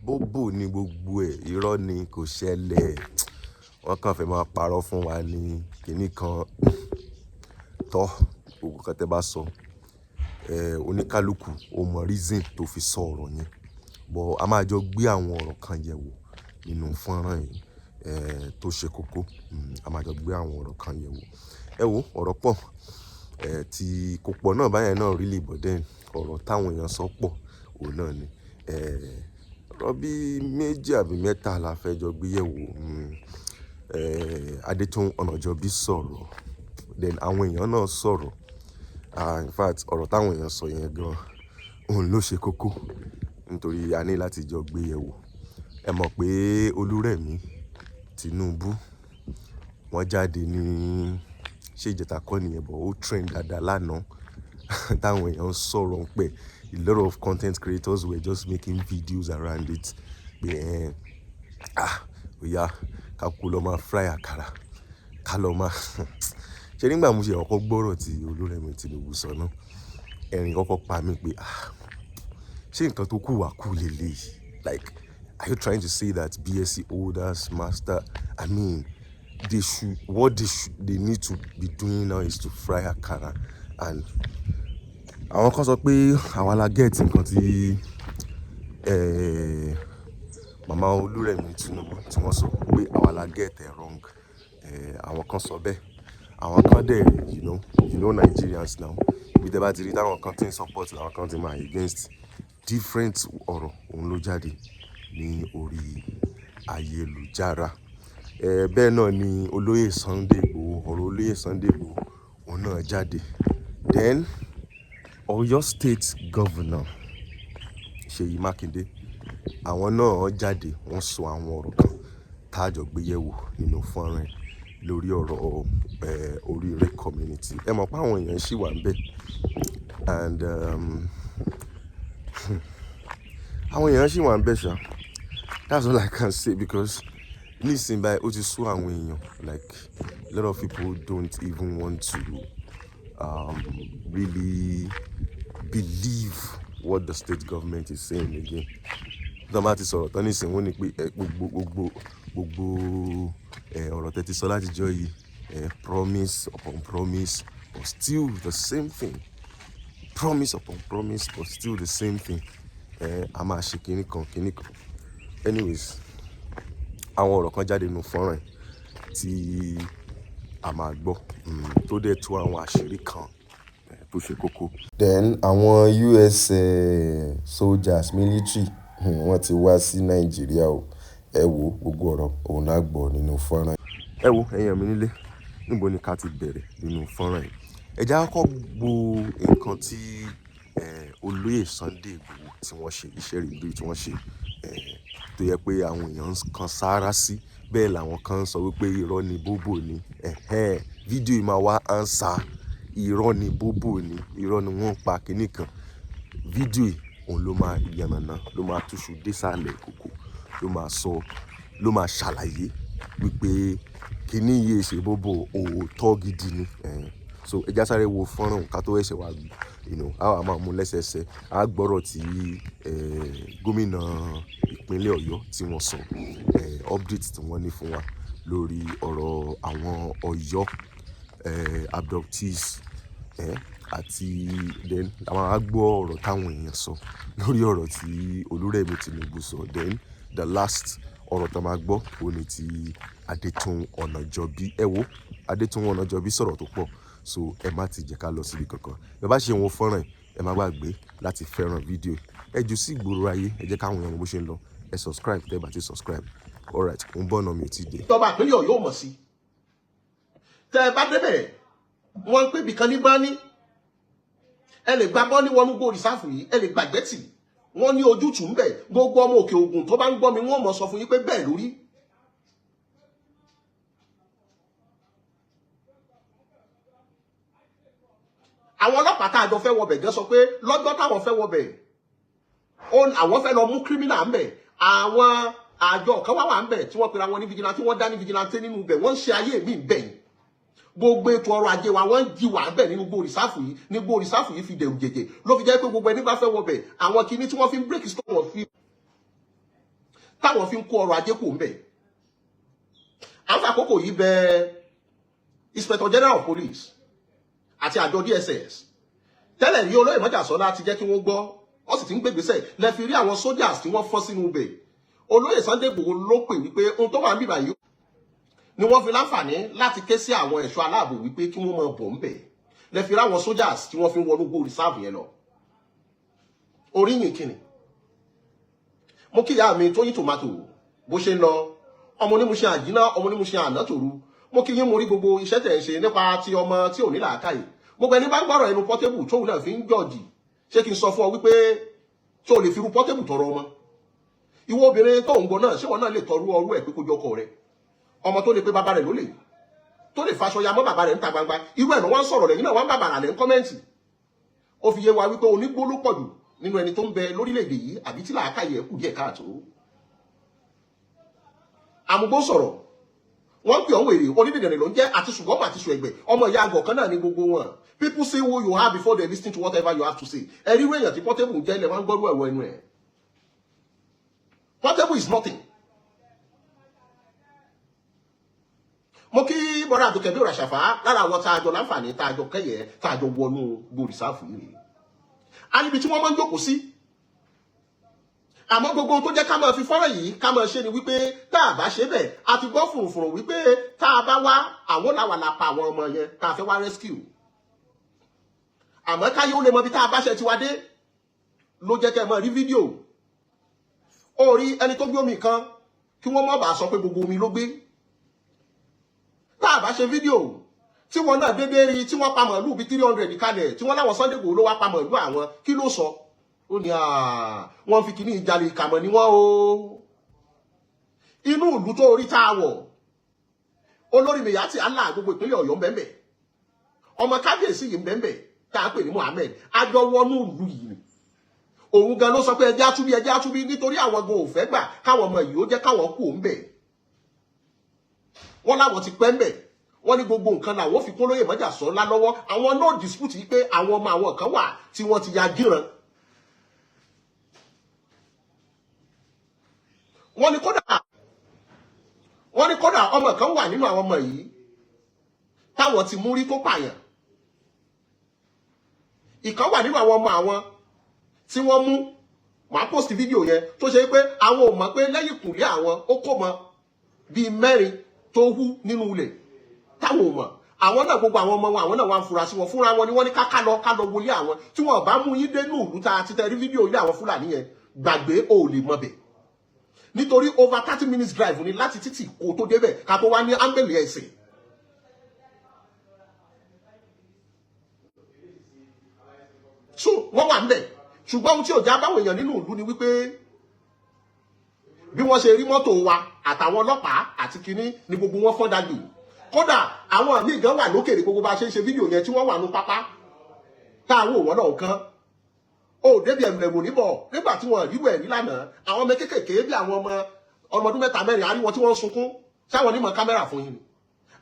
Bóbò ni gbogbo ẹ̀, irọ́ ni kò ṣẹlẹ̀. Wọ́n kàn fẹ́ máa parọ́ fún wa ní kinní kan. Tọ́ gbogbo kan tẹ́ bá sọ, oníkálukú ó mọ reason tó fi sọ ọ̀rọ̀ yẹn. But a máa jọ gbé àwọn ọ̀rọ̀ kan yẹ̀ wò nínú fọ́nrán yìí tó ṣe kókó. A máa jọ gbé àwọn ọ̀rọ̀ kan yẹ̀ wò. Ẹ wo ọ̀rọ̀ pọ̀ tí kò pọ̀ náà báyẹn náà really, but then ọ̀rọ̀ táwọn èèyàn sọ pọ̀ òun náà ni. Ọ̀rọ̀ bí méjì àbí mẹ́ta la fẹ́ jọ gbé yẹ̀ wò. ADETOUN ONAJOBI sọ̀rọ̀, then àwọn èèyàn náà sọ̀rọ̀. In fact ọ̀rọ̀ táwọn èèyàn sọ yẹn gan òun ló ṣe kókó nítorí a ní láti jọ gbé yẹ̀ wò. Ẹ mọ̀ pé Olúrẹ̀mí Tinubu wọ́n jáde ní ṣé ìjẹta kọ́ nìyẹn, but ó trend dáadáa lánàá táwọn èèyàn sọ̀rọ̀ pé a lot of content creators were just making videos around it. Pé oya ká kú lọ máa fry àkàrà ká lọ máa ṣe nígbà mo ṣe ọkọ̀ gbọ́rọ̀ tí Olúrẹ̀mí Tinubu sọ náà, ẹ̀rín kọ́kọ́ pa mí pé ṣé nǹkan tó kù wá kú lélẹ̀? Like, are you trying to say that BSc holders, master, I mean, they need to be doing now is to fry akara? And àwọn kan sọ pé àwa la get nǹkan tí màmá Olúrẹ̀mí Tinubu tí wọ́n sọ pé àwa la get wrong. Àwọn kan sọ bẹ́ẹ̀. Àwọn kan dẹ̀ you know Nigerians now. Ibi tẹ́ bá ti rí táwọn kan tí ń support làwọn kan ti máa against. Different ọ̀rọ̀ òun ló jáde ní orí ayélujára. Bẹ́ẹ̀ náà ni olóyè Sunday Igboho, ọ̀rọ̀ olóyè Sunday Igboho òun náà jáde. Then Oyo State Governor SEYI Makinde, àwọn náà jáde wọ́n sọ àwọn ọ̀rọ̀ kan tájọ gbé yẹ̀ wò nínú fọ́nrán lórí ọ̀rọ̀ Oriire community. Ẹ mọ̀ pé àwọn èèyàn ṣì wà ńbẹ̀ and àwọn èèyàn ṣì wà ńbẹ̀ ṣá. That's all I can say because nísìnyí báyìí ó ti sú àwọn èèyàn. Like a lot of people don't even want to really believe what the state government is saying again. Tó bá ti sọ̀rọ̀ tán nísìnyí wọ́n ní pé gbogbo ọ̀rọ̀ tẹ́ ti sọ láti jọ́ yìí promise upon promise but still the same thing. Promise upon promise but still the same thing. A máa ṣe kinní kan. Anyways, àwọn ọ̀rọ̀ kan jáde nínú fọ́nrán tí a máa gbọ́ tó dẹ̀ tú àwọn àṣírí kan tó ṣe kókó. Then àwọn US soldiers military wọ́n ti wá sí Nàìjíríà o. Ẹ wo gbogbo ọ̀rọ̀ òun náà gbọ́ nínú fọ́nrán. Ẹ wo ẹ̀yin mi nílé, níbo ni ká ti bẹ̀rẹ̀ nínú fọ́nrán yìí? Ẹ jẹ́ kọ́kọ́ gbọ́ nǹkan tí olóyè Sunday Igboho tí wọ́n ṣe, iṣẹ́ ribiribi tí wọ́n ṣe tó yẹ pé àwọn èèyàn kan sáárá sí, bẹ́ẹ̀ làwọn kan sọ wípé irọ́ ni bóbò ni. Fídíò yìí máa wá answer irọ́ ni bóbò ni, irọ́ ni wọ́n pa kinní kan. Fídíò yìí òun ló máa yànnàná, ló máa túṣu désàlẹ̀ kòkò, ló máa ṣàlàyé wípé kinní yìí ṣe bóbò òótọ́ gidi ni. So ẹ já sáré wo fọ́nrán ká tó ẹsẹ̀ wá àwa máa mú lẹ́sẹẹsẹ. A gbọ́rọ̀ tí gómìnà ìpínlẹ̀ Ọ̀yọ́ tí wọ́n sọ, update tí wọ́n ní fún wa lórí ọ̀rọ̀ àwọn Oyo Abductees àti then àwọn á gbọ́ ọ̀rọ̀ táwọn èèyàn sọ lórí ọ̀rọ̀ tí Olúrẹ̀mí Tinubu sọ. Then the last ọ̀rọ̀ tó máa gbọ́ òun ni ti ADETOUN ONAJOBI. Ẹ wo ADETOUN ONAJOBI sọ̀rọ̀ tó pọ̀, so ẹ má ti jẹ́ ká lọ síbi kankan. Bí bá ṣe wọn fọ́nrán ẹ má gbàgbé láti fẹ́ràn fídíò. Ẹ jù sí ìgboro ayé, ẹ jẹ́ káwọn èèyàn bó ṣe ń lọ. Ẹ subscribe tẹ́ bá ti subscribe. Alright, mo ń bọ̀ ọ̀nà mi ò tí dé. Ìjọba ìpínlẹ̀ Ọ̀yọ́ mọ̀ sí. Tẹ́ ẹ bá débẹ̀, wọ́n ń pè bìkan ní Bání. Ẹ lè gba Bání wọnú gbó rìsáàfù yìí, ẹ lè gbàgbé tì. Wọ́n ní ojútùú ń bẹ̀. Gbogbo ọmọ òkè Ògùn tó bá ń gbọ́ mi wọ́n mọ̀ sọ fún yín pé bẹ́ẹ̀ lórí. Àwọn ọlọ́pàá tá a jọ fẹ́ wọbẹ̀ gan sọ pé lọ́jọ́ táwọn fẹ́ wọbẹ̀ àwọn fẹ́ lọ mú kírímínà ń bẹ̀. Àwọn àjọ kan wà ń bẹ̀ tí wọ́n pera wọn ní vigilante, wọ́n dá ní vigilante nínú bẹ̀, wọ́n ń ṣe ayé mi ń bẹ̀ yìí. Gbogbo ètò ọrọ̀ ajé wa wọ́n jí wà ń bẹ̀ nínú gbó rìsáàfù yìí, ní gbó rìsáàfù yìí fi dẹ̀rù jẹ̀jẹ̀ ló fi jẹ́ pé gbogbo ẹni bá fẹ́ wọbẹ̀ àwọn kinní tí wọ́n fi ń break stone fi táwọn fi ń kó ọrọ̀ ajé kò ń bẹ̀. àwọn àkókò yìí bẹ Inspector General of Police àti àjọ DSS tẹ́lẹ̀ rí olóyè Májàsọ́lá ti jẹ́ kí wọ́n gbọ́ wọ́n sì ti ń gbégbésẹ̀ lẹ fi rí àwọn soldiers tí wọ́n fọ́n sínú ibẹ̀. olóyè Sunday Igboho ló pè wípé ohun tó wà ń bìbà yìí ni wọ́n fi láǹfààní láti ké sí àwọn ẹ̀ṣọ́ aláàbò wípé kí wọ́n máa bọ̀ ń bẹ̀. lẹ fi rí àwọn soldiers tí wọ́n fi ń wọnú gbó reserve yẹn lọ. oríyìn kìnnì mo kí ìyá mi Tóyìn Tomato bó ṣe ń lọ ọmọ onímúṣe àjínà ọmọ onímúṣe ànátòru mo kí yín mo rí gbogbo iṣẹ́ tẹ̀ ń ṣe nípa ti ọmọ tí ò ní làákàyè gbogbo ẹni bá gbọ́rọ̀ ẹnu Portable tóun náà fi ń jọ̀jì ṣé kí n sọ fún ọ wípé tí o lè fi ru Portable tọrọ ọmọ ìwọ obìnrin tó ń gbọ́ náà ṣé wọn náà lè tọrú ọrú ẹ̀ pé kó jọkọ rẹ ọmọ tó lè pé bàbá rẹ̀ ló lè tó lè faṣọ ya mọ́ bàbá rẹ̀ níta gbangba irú ẹ̀ ló wá ń sọ̀rọ̀ lẹ́yìn náà wá ń bàbà rà lẹ́ ń kọ́mẹ́ǹtì ó fi yé wa wípé onígbó ló pọ̀jù nínú ẹni tó ń bẹ lórílẹ̀-èdè yìí àbí tí làákàyè ẹ̀ kù díẹ̀ káàtó. àmúgbó sọ̀rọ̀ wọ́n pè ọ̀hún èrè onídìdìrín ló ń jẹ́ àti ṣùgbọ́n àti ṣù ẹ̀gbẹ́ ọmọ ìyá àgọ̀ kan náà ní gbogbo wọn. People say who you are before they listen to whatever you have to say. ẹ̀rí ìwé èèyàn tí Portable ń jẹ́ ilẹ̀ wọn gbọ́rú ẹ̀rọ ẹnu ẹ̀. Portable is nothing. mo kí bọ́dà Abducted Rashafa lára àwọn tá a jọ láǹfààní tá a jọ kẹ́yẹ tá a jọ wọnú gbòrìsáàfù yìí. a níbi tí wọ́n máa ń jókòó sí. àmọ́ gbogbo tó jẹ́ ká máa fi fọ́nrán yìí ká máa ṣe ni wípé tá a bá ṣe bẹ́ẹ̀ a ti gbọ́ fùrùfùrù wípé tá a bá wá àwọn làwọn la pa àwọn ọmọ yẹn tá a fẹ́ wá rescue. àmọ́ káyé ó lè mọ bí tá a bá ṣe ti wá dé ló jẹ́ kẹ́ ẹ máa rí fídíò. ó rí ẹni tó gbé omi kan kí wọ́n má bàa sọ pé gbogbo omi ló gbé. tá a bá ṣe fídíò tí wọ́n náà dédé rí tí wọ́n pa màálù bíi 300 kalẹ̀ tí wọ́n láwọn Sunday Igboho ló wá pa màálù àwọn kí ló sọ. ó ní wọ́n fi kíní ìjàlè ìkàmọ̀ ni wọ́n o. inú ìlú tó orí tá a wọ̀ olórí Mèyàtì Allah gbogbo ìpínlẹ̀ Ọ̀yọ́ ń bẹ́ẹ̀ ọmọ kábíyèsí yìí ń bẹ́ẹ̀ tá a pè ní Mohammed àjọ wọnú ìlú yìí òun gan ló sọ pé ẹjẹ́ àtúbí nítorí àwọn gan ò fẹ́ gbà káwọn ọmọ yìí ó jẹ́ káwọn kú òun bẹ̀. wọ́n láwọn ti pẹ́ ń bẹ̀ wọ́n ní gbogbo nǹkan làwọn fi kólóyè Májàsọ́lá lọ́wọ́ àwọn náà dispute yìí pé àwọn ọmọ àwọn kan wà tí wọ́n ti ya gíran. wọ́n ní kódà ọmọ kan wà nínú àwọn ọmọ yìí táwọn ti mú rí tó pààyàn. ìkan wà nínú àwọn ọmọ àwọn tí wọ́n mú màá post fídíò yẹn tó ṣe pé àwọn ò mọ̀ pé lẹ́yìn ìkùnlé àwọn ó kó mọ bíi 4 tó hú nínú ilẹ̀ táwọn ò mọ̀ àwọn náà gbogbo àwọn ọmọ wọn àwọn náà wá ń fura sí wọn fúnra wọn ni wọ́n ní ká lọ wọlé àwọn tí wọ́n bá mú yín dé ní ìlú tá a ti tẹ rí fídíò ilé àwọn Fúlàní yẹn gbàgbé ò lè mọ bẹ̀ nítorí over 30 minutes drive ni láti títì kó tó débẹ̀ ká tó wá ní áńgẹ̀lì ẹ̀sìn. so wọ́n wà ń bẹ̀ ṣùgbọ́n ohun tí ò já báwọn èèyàn nínú ìlú ni wípé bí wọ́n ṣe rí mọ́tò wa àtàwọn ọlọ́pàá àti kinní ni gbogbo wọn fọ́n dàgbù kódà àwọn míì gan wà lókèrè gbogbo bá ṣe ń ṣe fídíò yẹn tí wọ́n wà ní pápá táwọn òwò náà kan ó débi ẹ̀mùlẹ̀mù níbọ̀ nígbà tí wọ́n rí wẹ̀ nílànà àwọn ọmọ kéékèèké bí àwọn ọmọdún 3 4 àrí wọn tí wọ́n ń sunkún sáwọn onímọ̀ kámẹ́rà fún yín ni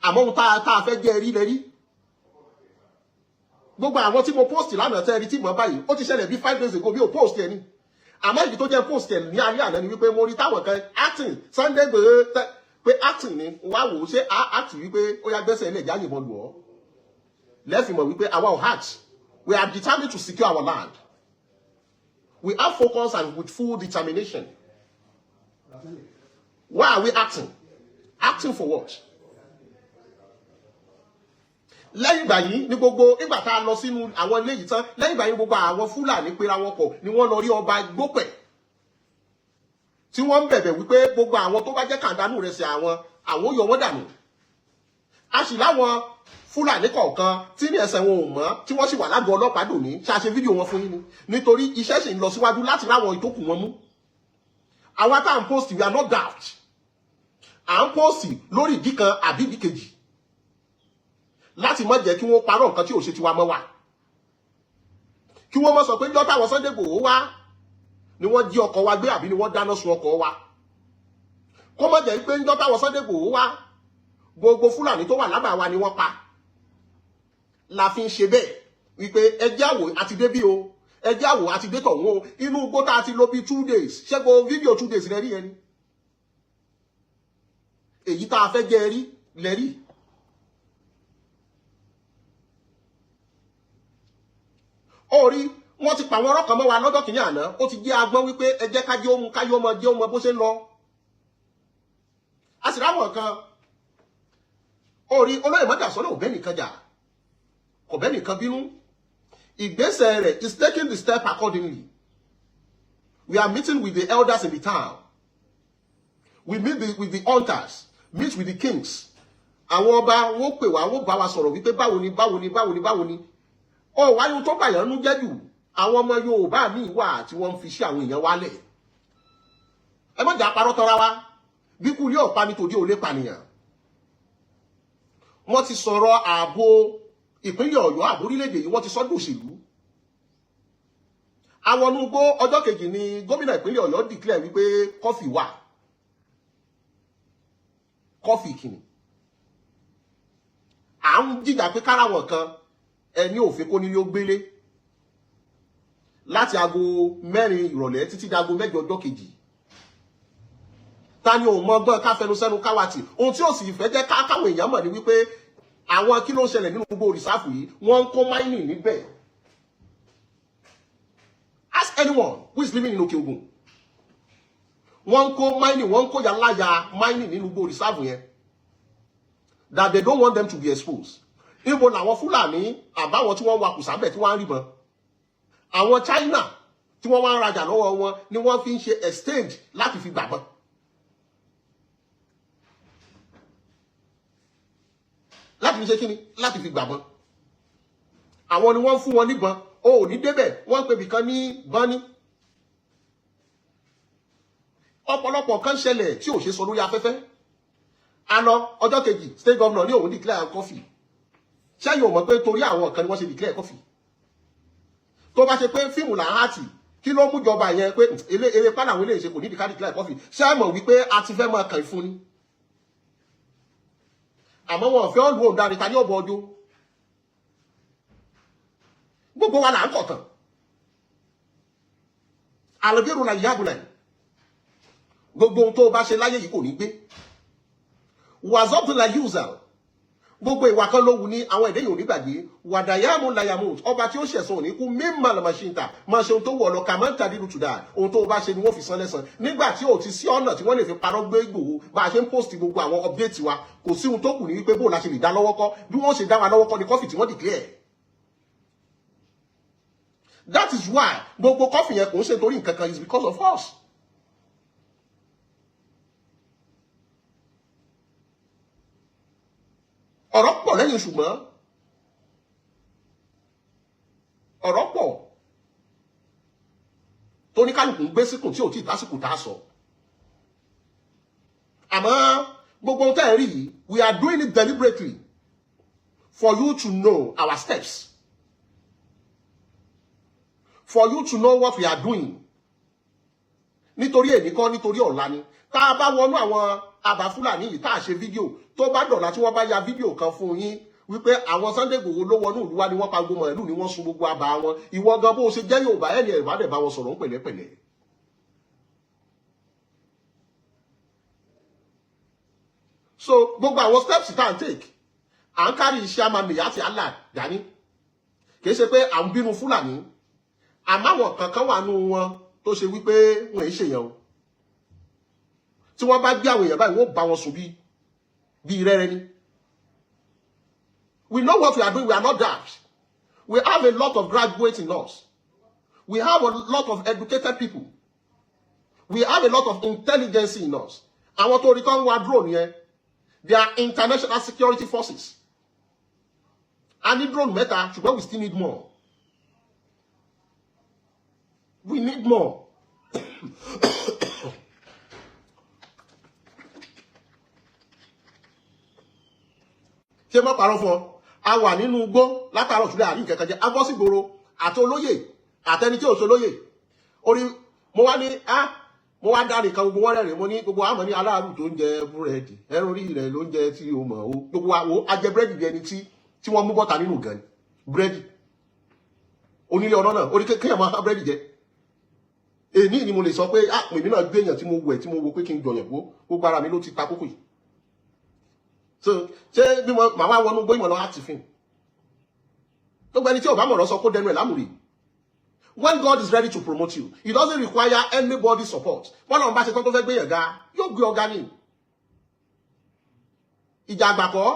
àmọ́ ohun tá a fẹ́ jẹ́ rí lẹ́rí gbogbo àwọn tí mo post lánàá tẹ́ rí tí mo báyìí ó ti ṣẹlẹ̀ bí 5 days ago bí o post ẹni àmọ́ ìdí tó jẹ́ post ẹ̀ ní alẹ́ àná ni wípé mo rí táwọn kan acting Sunday Igboho pé acting ni wá wò ó ṣe act wípé ó yá gbẹ́sẹ̀ ilé ìjà yìnbọn lù ọ́ lẹ́fì mọ̀ wípé àwa ò heart we are determined to secure our land we have focus and with full determination why are we acting for what? lẹ́yìn ìgbà yìí ní gbogbo ìgbà tá a lọ sínú àwọn ilé yìí tán lẹ́yìn ìgbà yìí gbogbo àwọn Fúlàní pera wọn pọ̀ ni wọ́n lọ rí ọba Igbópẹ̀ tí wọ́n ń bẹ̀bẹ̀ wípé gbogbo àwọn tó bá jẹ́ kàńdánù rẹ̀ sí àwọn yọ wọ́n dànù. a sì láwọn Fúlàní kọ̀ọ̀kan tí ní ẹsẹ̀ wọn ò mọ́ tí wọ́n sì wà lágọ̀ọ́ ọlọ́pàá dòní ṣàṣe fídíò wọn fún yín ni nítorí iṣẹ́ sì ń lọ síwájú láti ráwọn ìtókù wọn mú. àwa tá à ń post we are not daft à ń post lórí ìdí kan àbí ìdí kejì láti má jẹ́ kí wọ́n parọ́ nǹkan tí ò ṣe tiwa mọ́ wa kí wọ́n má sọ pé níjọ́ táwọn Sunday Igboho wá ni wọ́n jí ọkọ̀ wa gbé àbí ni wọ́n dáná sun ọkọ̀ wa kó má jẹ́ pé níjọ́ táwọn Sunday Igboho wá gbogbo Fúlàní tó wà lábàá wa ni wọ́n pa la fi ń ṣe bẹ́ẹ̀ wípé ẹjẹ́ àwò àti débí o ẹjẹ́ àwò àti dé tọ̀hún o inú igbó tá a ti lò bí 2 days ṣẹ́gbó fídíò 2 days rẹ̀ rí ẹni èyí tá a fẹ́ jẹ́ rí lẹ́rí. Orí wọ́n ti pa àwọn ọ̀rọ̀ kan mọ́ wa lọ́jọ́ kìíní àná, ó ti jẹ́ agbọ́n wípé ẹ jẹ́ káyé ọmọ jẹ́ ọmọ bó ṣe ń lọ. A sì ráwọn kan, orí olóyè Májàsọ́lá ò bẹ́ nìkan jà, kò bẹ́ nìkan bínú. Ìgbésẹ̀ rẹ̀ is taking the step accordingly. We are meeting with the elders in the town. We meet with the hunters, meet with the kings. Àwọn ọba wọ́n pè wá, wọ́n bá wa sọ̀rọ̀ wípé báwo ni. Ó wáyé tó bàyàn nú jẹ́ jù. Àwọn ọmọ Yorùbá míì wà tí wọ́n fi ṣe àwọn èèyàn wálẹ̀. Ẹ má jà parọ́ tọ́ra wa. Bí kú ilé ọ̀pá nítorí ò lè pànìyàn. Wọ́n ti sọ̀rọ̀ ààbò ìpínlẹ̀ Ọ̀yọ́, ààbò orílẹ̀-èdè yìí wọ́n ti sọ́dún òṣèlú. Àwọn onúgbó ọjọ́ kejì ni gómìnà ìpínlẹ̀ Ọ̀yọ́ declare wípé kọ́fì wà. Kọ́fì kìnnì. À ń jìjà pé káráwọ̀ kan ẹni òfin kó nílé ó gbélé. Láti aago 4 ìrọ̀lẹ́ títí dago 8 ọjọ́ kejì. Ta ni ò mọ ọgbọ́n ká fẹnu sẹ́nu káwàtì. Ohun tí ó sì fẹ́ jẹ́ káwọn èèyàn mọ̀ ní wípé àwọn kí ló ń ṣẹlẹ̀ nínú gbogbo rìsáàfù yìí, wọ́n ń kó mining níbẹ̀. Ask anyone who is living in Òkè Ògùn. Wọ́n ń kó mining, wọ́n ń kó yàláyà mining nínú gbogbo rìsáàfù yẹn. That they don't want them to be exposed. Níbo làwọn Fúlàní àbáwọn tí wọ́n wakùsà bẹ̀ tí wọ́n ń ríbọn. Àwọn China tí wọ́n wá ń rajà lọ́wọ́ wọn ni wọ́n fi ń ṣe exchange láti fi gbàgbọ́n. Láti fi ṣe kíni? Láti fi gbàgbọ́n. Àwọn ni wọ́n fún wọn níbọn. O ò ní débẹ̀, wọ́n ń pè bìkan ní bọ́ní. Ọ̀pọ̀lọpọ̀ kan ṣẹlẹ̀ tí ò ṣe sọ lórí afẹ́fẹ́. Àná ọjọ́ kejì state governor ní òun declare coffee. Ṣé yóò mọ̀ pé torí àwọn kan ni wọ́n ṣe declare coffee? Tó bá ṣe pé fíìmù là ń hàtì, kí ló mú jọba yẹn pé eré pálá àwọn eléyìí ṣe kò ní declare coffee? Ṣé ẹ mọ̀ wípé a ti fẹ́ máa kàn fún ni? Àmọ́ wọn fẹ́ ọ̀lú òǹdarí ta ní ọ̀bọ̀ ọjọ́. Gbogbo wa là ń kọ̀tàn. Àlọ́gẹ́rù la ìyá àbúlà yìí. Gbogbo ohun tó bá ṣe láyé yìí kò ní gbé. Wàzọ́pù la yúzà. Gbogbo ìwà kan ló wù ní àwọn èdè yìí ò ní gbàgbé. Wàdàyàmù làyàmù. Ọba tí ó ṣẹ̀sùn òní kú mímọ̀ lọ́mọ ṣe ń ta. Máa ṣe ohun tó wọ̀ lọ kà máa ń tàdí lùtù dáa. Ohun tó bá ṣe ni wọ́n fi san lẹ́san. Nígbà tí ò ti sí ọ̀nà tí wọ́n lè fi parọ́ gbé Ìgbòho bá a ṣe ń post gbogbo àwọn update wa. Kò sí ohun tó kù ní wípé bóun la ṣe lè dá lọ́wọ́ kọ́. Bí wọ́n ṣe dá wa lọ́wọ́ kọ́ ni kọ́fì tí wọ́n declare. That is why gbogbo kọ́fì yẹn kò ń ṣe torí nǹkan kan is because of us. Ọ̀rọ̀ pọ̀ lẹ́yìn ṣùgbọ́n ọ̀rọ̀ pọ̀ tó ní kálukú ń gbé síkùn tí ò tí tásìkò tá a sọ. Àmọ́ gbogbo ohun tẹ́ ẹ̀ rí yìí, we are doing it deliberately for you to know our steps. For you to know what we are doing. Nítorí èní kọ́ nítorí ọ̀la ni. Tá a bá wọnú àwọn àbá Fúlàní yìí tá a ṣe fídíò tó bá dọ̀la tí wọ́n bá ya fídíò kan fún yín wípé àwọn Sunday Igboho ló wọnú ìlú wa ni wọ́n pa gbogbo màálù ni wọ́n sun gbogbo àbá wọn. Ìwọ gan bó ṣe jẹ́ Yorùbá ẹni ẹ̀rọ àdẹ̀ bá wọn sọ̀rọ̀ ń pẹ̀lẹ́pẹ̀lẹ́. So gbogbo àwọn steps tá à ń take à ń kárí iṣẹ́ amamìyá àti Allah dání. Kì í ṣe pé à ń bínú Fúlàní. Àmọ́ àwọn kankan wà nínú wọn tó ṣe wípé wọn ì ṣèyàn o. Tí wọ́n bá gbé àwọn èèyàn báyìí wọ́n bá wọn sùn bí rẹ́rẹ́ ni. We know what we are doing, we are not daft. We have a lot of graduates in us. We have a lot of educated people. We have a lot of intelligence in us. Àwọn tó rí tán wá drone yẹn, they are international security forces. A ní drone mẹ́ta, ṣùgbọ́n we still need more. We need more. Ṣé má parọ́ fún ọ? A wà nínú igbó látàárọ̀ ṣùgbọ́n àrí nǹkan kan jẹ́. A bọ́ sí gbòòrò àti olóyè àtẹni tí ò ṣolóyè. Orí mo wá ní mo wá dá nìkan gbogbo wọn rẹ̀rìn mo ní gbogbo àmọ́ ní aláàrù tó ń jẹ búrẹ́dì. Ẹran orí rẹ̀ ló ń jẹ tí o mọ̀ o. Gbogbo wa wo a jẹ búrẹ́dì bí ẹni tí wọ́n mú bọ́ta nínú gan ni. Búrẹ́dì. Onílé ọ̀nà náà orí kéèyàn máa búrẹ́dì jẹ. Èní ni mo lè sọ pé èmi náà gbé èèyàn tí mo wẹ̀ tí mo wo pé kí n jọyàn gbogbo ara mi ló ti ta kókò yìí. So ṣé bí mo máa wá wọnú gbóyìnbó lọ láti fín gbogbo ẹni tí ò bá mọ̀rọ̀ sọ kó dẹnu ẹ̀ lámùrè. When God is ready to promote you, He doesn't require anybody's support. Bọ́lá ń bá ṣe tán tó fẹ́ gbé yẹn ga, yóò gbé ọ̀gá ni. Ìjà àgbàkọ́,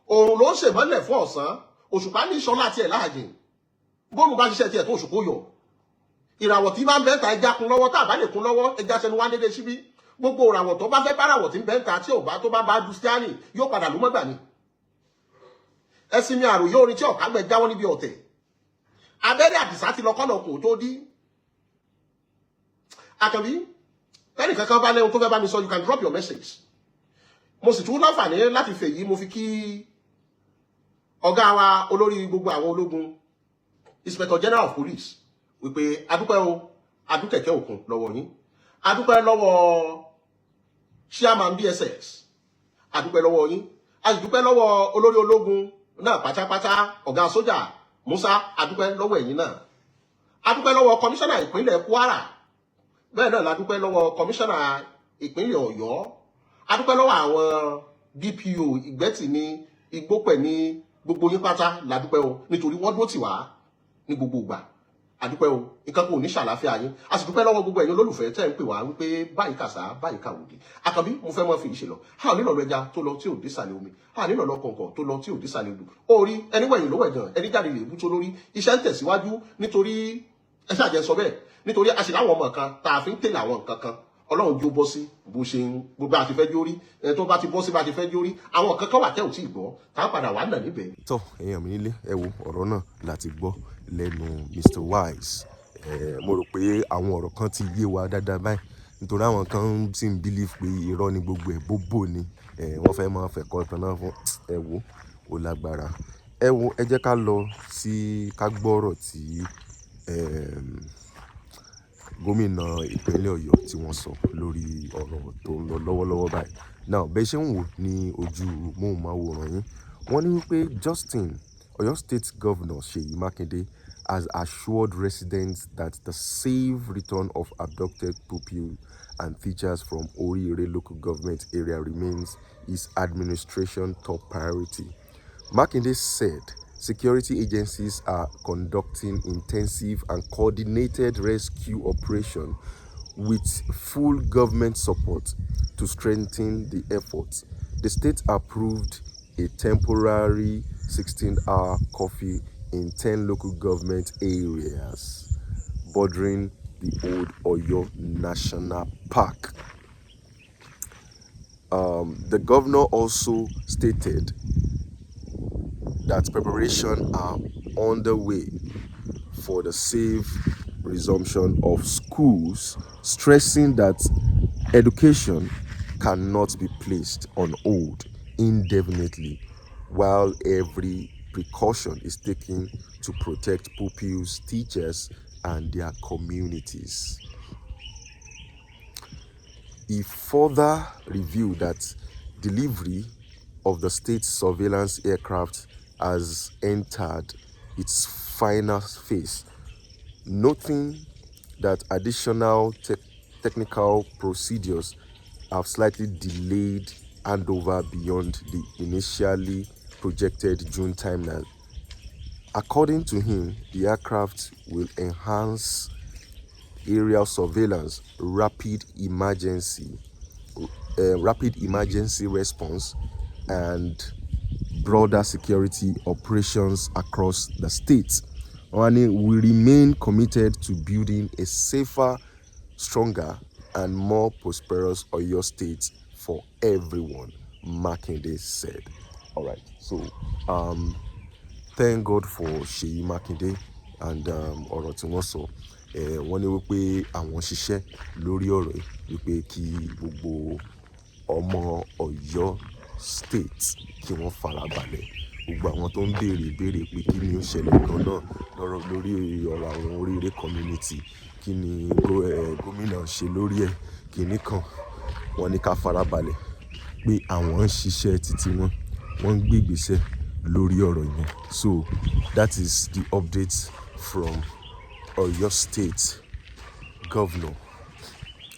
òòrùn ló ń ṣèmọ́lẹ̀ fún ọ̀sán, òṣùpá ní ìṣọ́lá tiẹ̀ láàjìn. Bóòrùn bá ṣiṣẹ́ tiẹ̀ tó òṣùpá yọ. Ìràwọ̀ tí bá ń bẹ́ńtà ẹja kun lọ́wọ́, tá a bá lè kun lọ́wọ́, ẹja sẹnu wá dédé síbí. Gbogbo ìràwọ̀ tó bá fẹ́ báràwọ̀ tí ń bẹ́ńtà tí ò bá tó bá bá Dustiani yóò padà ló mọ́gbà ni. Ẹ̀sìn mi àròyé orin tí ọ̀kágbẹ̀ jáwọ́ níbi ọ̀tẹ̀. Abẹ́rẹ́ àdìsá ti lọ kọ́nà kò tó dí. Àkànbí, tẹ́nì kankan bá lẹ́hun tó fẹ́ bá mi sọ, you can drop your message. Mo sì tún láǹfààní láti fèyí mo fi kí ọ̀gá wa olórí gbogbo àwọn ológun, Inspector General of Police, wípé adúpẹ́ o, adúkẹ̀kẹ́ òkun lọ́wọ́ yín. Adúpẹ́ lọ́wọ́ Chairman DSS, adúpẹ́ lọ́wọ́ yín. A sì dúpẹ́ lọ́wọ́ olórí ológun náà pátápátá, ọ̀gá sójà Musa, adúpẹ́ lọ́wọ́ ẹ̀yin náà. Adúpẹ́ lọ́wọ́ Commissioner ìpínlẹ̀ Kwara. Bẹ́ẹ̀ náà la dúpẹ́ lọ́wọ́ Commissioner ìpínlẹ̀ Ọ̀yọ́. Adúpẹ́ lọ́wọ́ àwọn DPO Ìgbẹ́tì ní Igbópẹ̀ ní gbogbo yín pátá la dúpẹ́ o, nítorí wọ́n dúró tì wá ní gbogbo ìgbà. Adúpẹ́ o, nǹkan kò ní ṣàlàáfíà yín. A sì dúpẹ́ lọ́wọ́ gbogbo ẹ̀yin olólùfẹ́ tẹ́ ń pè wá wípé báyìí kàsá báyìí kàwòdì. Àkànbí, mo fẹ́ mọ́ fi ìṣe lọ. A nílò ẹja tó lọ tí ò désàlẹ̀ omi. A nílò kọ̀ǹkọ̀ tó lọ tí ò désàlẹ̀ odò. Orí ẹni wẹ̀yìn ló wẹ̀ gan, ẹni jáde lè bú tó lórí. Iṣẹ́ ń tẹ̀síwájú nítorí ẹ ṣàjẹ́ sọ bẹ́ẹ̀. Nítorí a sì láwọn ọmọ kan tá a fi ń tẹ̀lé àwọn nǹkan kan. Ọlọ́run jó bọ́ sí bó ṣe ń gbogbo àti fẹ́ jórí. Tó bá ti bọ́ sí bá ti fẹ́ jórí. Àwọn nǹkan kan wà tẹ́ ò tí ì gbọ́. Tá a padà wà nà níbẹ̀. Tọ́ èèyàn mi nílé ẹ wo ọ̀rọ̀ náà láti gbọ́ lẹ́nu Mr. Wise. Mo rò pé àwọn ọ̀rọ̀ kan ti yé wa dáadáa báyìí nítorí àwọn kan sì ń believe pé irọ́ ni gbogbo ẹ̀ bóbò ni wọ́n fẹ́ máa fẹ̀kọ́ tán náà fún ẹ wo ó lágbára. Ẹ wo ẹ jẹ́ ká lọ sí ká gbọ́rọ̀ tí gómìnà ìpínlẹ̀ Ọ̀yọ́ tí wọ́n sọ lórí ọ̀rọ̀ tó ń lọ lọ́wọ́lọ́wọ́ báyìí. Now bẹ́ẹ̀ ṣe ń wò ní ojú móhùnmáwòrán yín wọ́n ní wípé Justin Oyo State Governor SEYI Makinde has assured residents that the safe return of abducted pupils and teachers from Oriire Local Government Area remains his administration's top priority. Makinde said security agencies are conducting intensive and coordinated rescue operations with full government support to strengthen the efforts. The state approved a temporary 16-hour curfew in 10 local government areas bordering the Old Oyo National Park. The governor also stated that preparations are underway for the safe resumption of schools, stressing that education cannot be placed on hold indefinitely while every precaution is taken to protect pupils, teachers, and their communities. He further revealed that delivery of the state surveillance aircraft has entered its final phase, noting that additional technical procedures have slightly delayed handover beyond the initially projected June timeline. According to him, the aircraft will enhance aerial surveillance, rapid emergency response, and broader security operations across the state. And we remain committed to building a safer, stronger, and more prosperous Oyo State for everyone, Makinde said. All right, so thank God for SEYI Makinde and ọ̀rọ̀ tí wọ́n sọ. Wọ́n ní wípé àwọn ṣiṣẹ́ lórí ọ̀rọ̀ yìí wípé kí gbogbo ọmọ Ọ̀yọ́ State kí wọ́n farabalẹ̀. Gbogbo àwọn tó ń béèrè pé kí ni ó ṣẹlẹ̀ gan-an lórí ọ̀rọ̀ àwọn Oriire community, kí ni gómìnà ṣe lórí ẹ̀, kíní kan, wọ́n ní ká farabalẹ̀ pé àwọn ń ṣiṣẹ́ títí wọ́n ń gbé ìgbésẹ̀ lórí ọ̀rọ̀ yẹn. So that is the update from Oyo State Governor.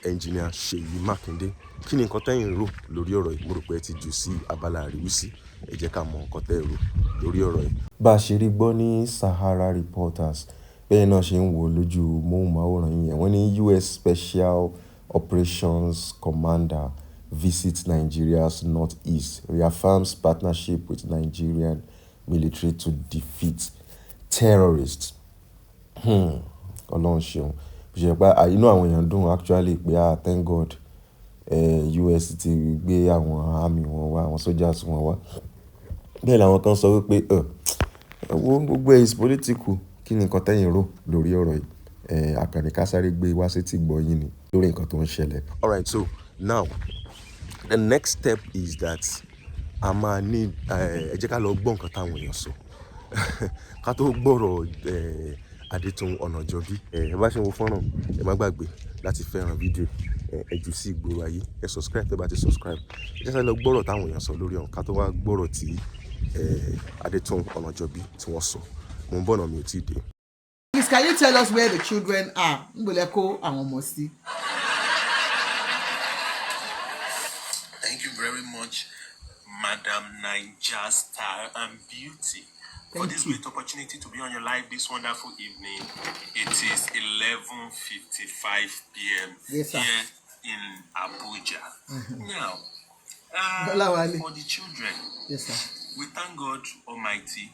Engineer SEYI Makinde. Kí ni nǹkan tẹ́yin rò lórí ọ̀rọ̀ yìí? Mo rò pé ẹ ti jù sí abala àríwísí. Ẹ jẹ́ ká mọ nǹkan tẹ́ rò lórí ọ̀rọ̀ yìí. Bá a ṣe rí gbọ́ ní Sahara Reporters, bẹ́ẹ̀ náà ṣe ń wò lójú móhùnmáwòrán yẹn. Wọ́n ní US Special Operations Commander visits Nigeria's northeast, reaffirms partnership with Nigerian military to defeat terrorists. Ọlọ́run ṣeun. Ṣe pé inú àwọn èèyàn dùn actually pé thank God US ti gbé àwọn army wọn wá, àwọn soldiers wọn wá. Bẹ́ẹ̀ làwọn kan sọ wípé gbogbo is political. Kí ni nǹkan tẹ́yin rò lórí ọ̀rọ̀ yìí? Àkànní ká sáré gbé wá sétí gbọ́ yín ni lórí nǹkan tó ń ṣẹlẹ̀. All right, so now the next step is that a máa ní ẹ jẹ́ ká lọ gbọ́ nǹkan táwọn èèyàn sọ ká tó gbọ́rọ̀ ADETOUN ONAJOBI. Ẹ bá ṣe wo fọ́nrán, ẹ má gbàgbé láti fẹ́ràn fídíò, ẹ jù sí ìgboro ayé, ẹ subscribe tẹ́ bá ti subscribe. Ẹ jẹ́ ká lọ gbọ́rọ̀ táwọn èèyàn sọ lórí ọ̀hún ká tó wá gbọ́rọ̀ tí ADETOUN ONAJOBI tí wọ́n sọ. Mo ń bọ̀ náà, mi ò tí ì dé. Please, can you tell us where the children are? Mboleko and Omosi. Thank you very much, Madam Naija Star and Beauty, for this great opportunity to be on your live this wonderful evening. It is 11:55 p.m. Yes, sir. Here in Abuja. Now, for the children, yes, sir, we thank God Almighty.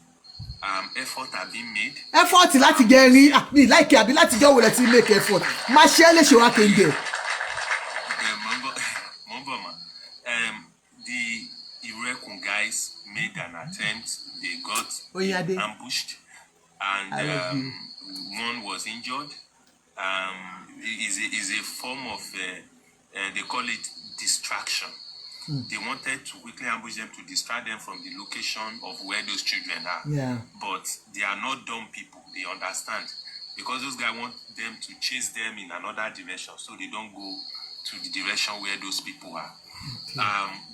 Effort have been made. Effort láti get rí me like àbí láti jọ wọlé tí make effort. Ma share le ṣe wa kenge. The Irekun guys made an attempt. They got ambushed, and one was injured. Is a form of they call it distraction. They wanted to quickly ambush them to distract them from the location of where those children are. Yeah. But they are not dumb people. They understand. Because those guys want them to chase them in another direction so they don't go to the direction where those people are. Okay.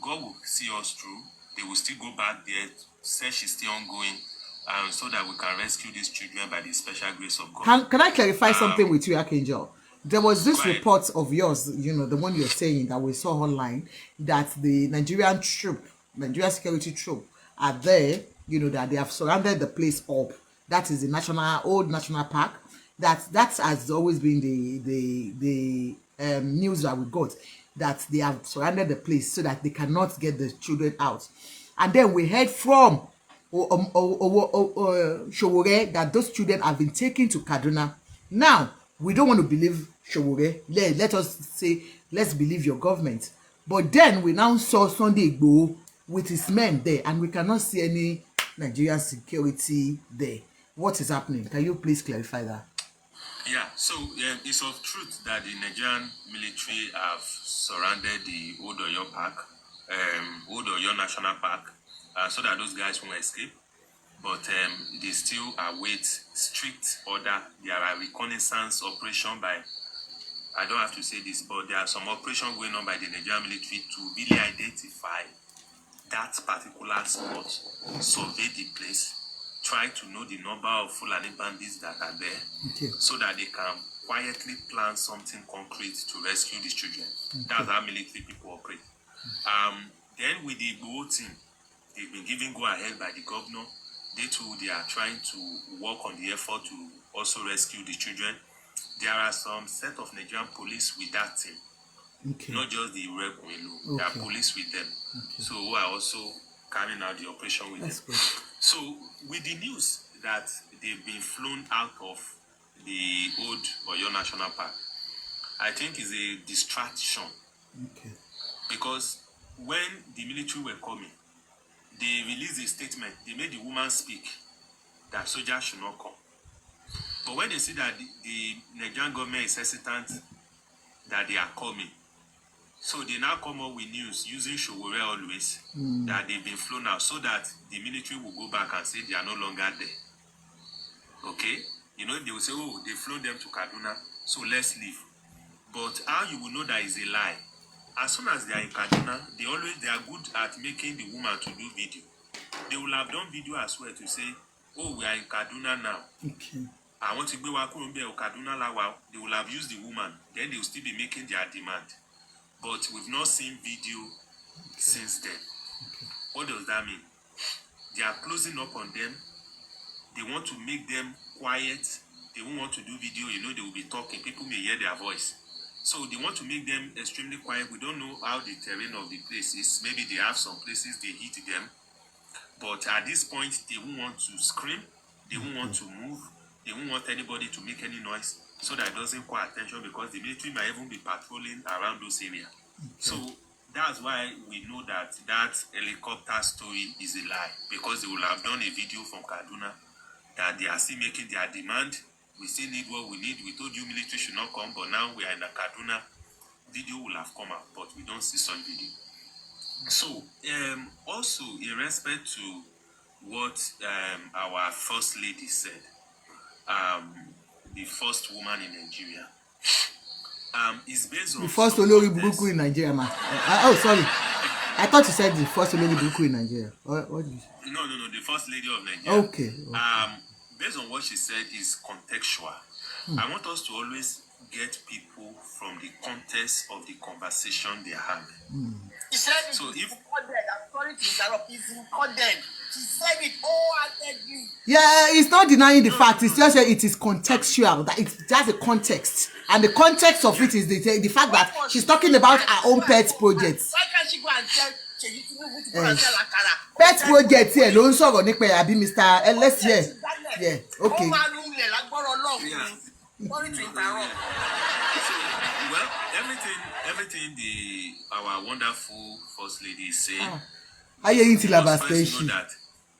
God will see us through. They will still go back there. Search is still ongoing. So that we can rescue these children by the special grace of God. Can I clarify something with you, Archangel? There was this report of yours, you know, the one you're saying that we saw online, that the Nigerian security troop are there, you know, that they have surrounded the place up. That is the Old National Park. That has always been the news that we got, that they have surrounded the place so that they cannot get the children out. And then we heard from Showore that those children have been taken to Kaduna. Now, we don't want to believe Showore. Let us say, let's believe your government. But then we now saw Sunday Igboho with his men there, and we cannot see any Nigerian security there. What is happening? Can you please clarify that? Yeah, so it's of truth that the Nigerian military have surrounded the Old Oyo Park, Old Oyo National Park, so that those guys won't escape. But they still await strict order. There are reconnaissance operation by, I don't have to say this, but there are some operation going on by the Nigerian military to really identify that particular spot, survey the place, try to know the number of Fulani bandits that are there, okay, so that they can quietly plan something concrete to rescue these children. Okay. That's how military people operate. Then with the Igboho team, they've been given go-ahead by the governor. They too, they are trying to work on the effort to also rescue the children. There are some set of Nigerian police with that team. Okay. Not just the Irekun alone. Okay. There are police with them. Okay. So who are also carrying out the operation with them. Good. So with the news that they've been flown out of the Old Oyo National Park, I think is a distraction. Okay. Because when the military were coming, they released a statement. They made the woman speak that soldiers should not come. But when they see that the Nigerian government is hesitant that they are coming, so they now come up with news using Showore always that they've been flown out, so that the military will go back and say they are no longer there. Okay? You know, they will say, oh, they flown them to Kaduna, so let's leave. But how you will know that is a lie? As soon as they are in Kaduna, they are good at making the woman to do video. They will have done video as well to say, oh, we are in Kaduna now. Okay. I want to go Kaduna Lawa, they will have used the woman, then they will still be making their demand. But we've not seen video since then. What does that mean? They are closing up on them. They want to make them quiet. They won't want to do video. You know, they will be talking. People may hear their voice. So they want to make them extremely quiet. We don't know how the terrain of the place is. Maybe they have some places they hit them. But at this point, they won't want to scream. They won't want to move. They won't want anybody to make any noise so that it doesn't call attention, because the military might even be patrolling around those areas. So that's why we know that that helicopter story is a lie, because they will have done a video from Kaduna that they are still making their demand. We still need what we need. We told you military should not come, but now we are in a Kaduna. Video will have come out, but we don't see such video. So, also in respect to what our first lady said, the first woman in Nigeria, is based on the first Olori Buruku in Nigeria, man. Oh, sorry. I thought you said the first Olori Buruku in Nigeria. What did you say? No, the first lady of Nigeria. Okay. Based on what she said is contextual. I want us to always get people from the context of the conversation they are having. She said it So is if- recorded. I'm sorry to interrupt. It's recorded. She said it wholeheartedly. Yeah, it's not denying the fact. It's just that it is contextual. That it's just a context, and the context of it is the fact that she's talking about her own pet project. Why can't she go and tell Seyi Tinubu to go and tell Akara? Pet project here ló ń sọ̀rọ̀ nípa ẹ̀ àbí Mr. Ellis here. Yeah, okay. Ó máa ń lulẹ̀ lágbọ́rọ̀ Ọlọ́run ni. Yeah. Sorry to interrupt. Well, everything our wonderful first lady is saying. Ayé yín ti We làbà must first special. know that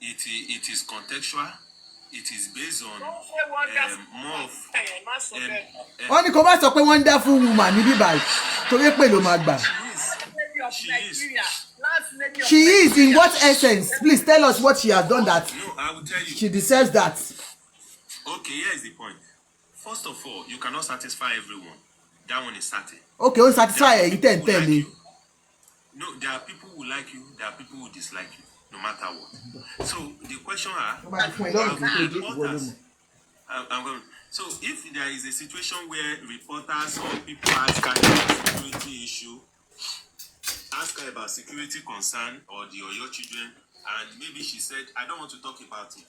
it is contextual. It is based on Don't say wonderful. more of Má sọ bẹ́ẹ̀. Wọ́n ní kó má sọ pé wonderful woman níbí báyìí torí pé ló máa gbà. Lady of She is. Nigeria. Last lady of She is in Nigeria. what essence? Please tell us what she has done that No, I will tell you. she deserves that. Okay, here is the point. First of all, you cannot satisfy everyone. That one is certain. Okay, ó ń satisfy There are ẹ̀yin people tẹ̀ ń who like tẹ̀lé. you. No, there are people who like you. There are people who dislike you, no matter what. So the question are, reporters. I'm going. So if there is a situation where reporters or people ask her about security issue, ask her about security concern or the Oyo children, and maybe she said, I don't want to talk about it,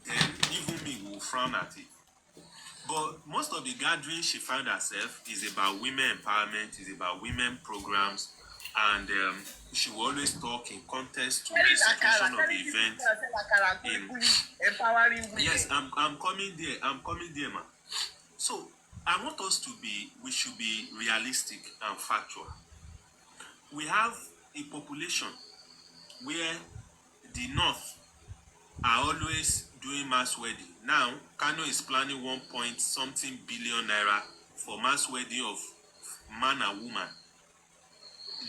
then even me will frown at it. But most of the gatherings she found herself is about women empowerment, is about women programs, and she will always talk in context to the situation of the event. Empowering women. Yes, I'm coming there, man. So I want us to we should be realistic and factual. We have a population where the North are always doing mass wedding. Now, Kano is planning 1.something billion naira for mass wedding of man and woman.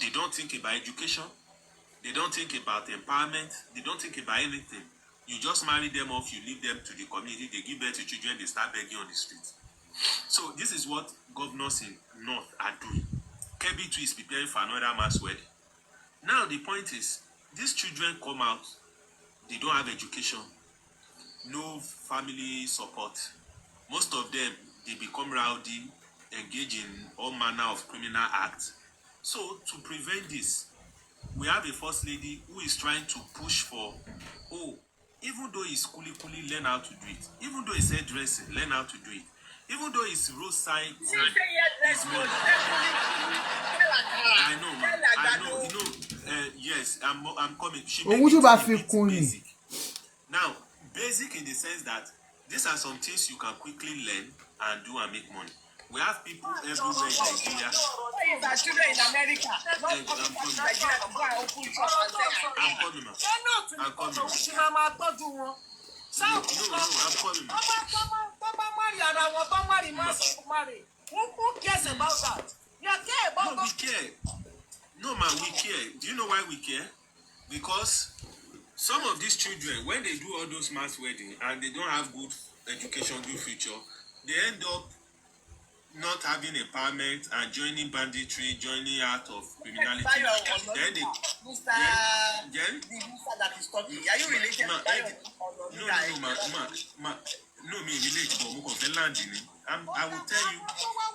They don't think about education. They don't think about empowerment. They don't think about anything. You just marry them off, you leave them to the community, they give birth to children, they start begging on the streets. So this is what governors in North are doing. KB2 is preparing for another mass wedding. Now the point is, these children come out, they don't have education, no family support. Most of them, they become rowdy, engage in all manner of criminal acts. So to prevent this, we have a first lady who is trying to push for, even though it's kuli, learn how to do it. Even though it's hairdressing, learn how to do it. Even though it's roadside. I know, man. I know. You know. Yes, I'm coming. She made it a bit basic. Now, basic in the sense that these are some things you can quickly learn and do and make money. We have people everywhere in Nigeria. Children in America. I'm coming, man. I'm coming, man. Who cares about that? You care about No, we care. No, man, we care. Do you know why we care? Because some of these children, when they do all those mass weddings and they don't have good education, good future, they end up not having empowerment and joining banditry, joining out of criminality. Then they, Mr. The Mr. that is talking. Are you related to Tayo? no, No, me relate, but we can land in it. I will tell you.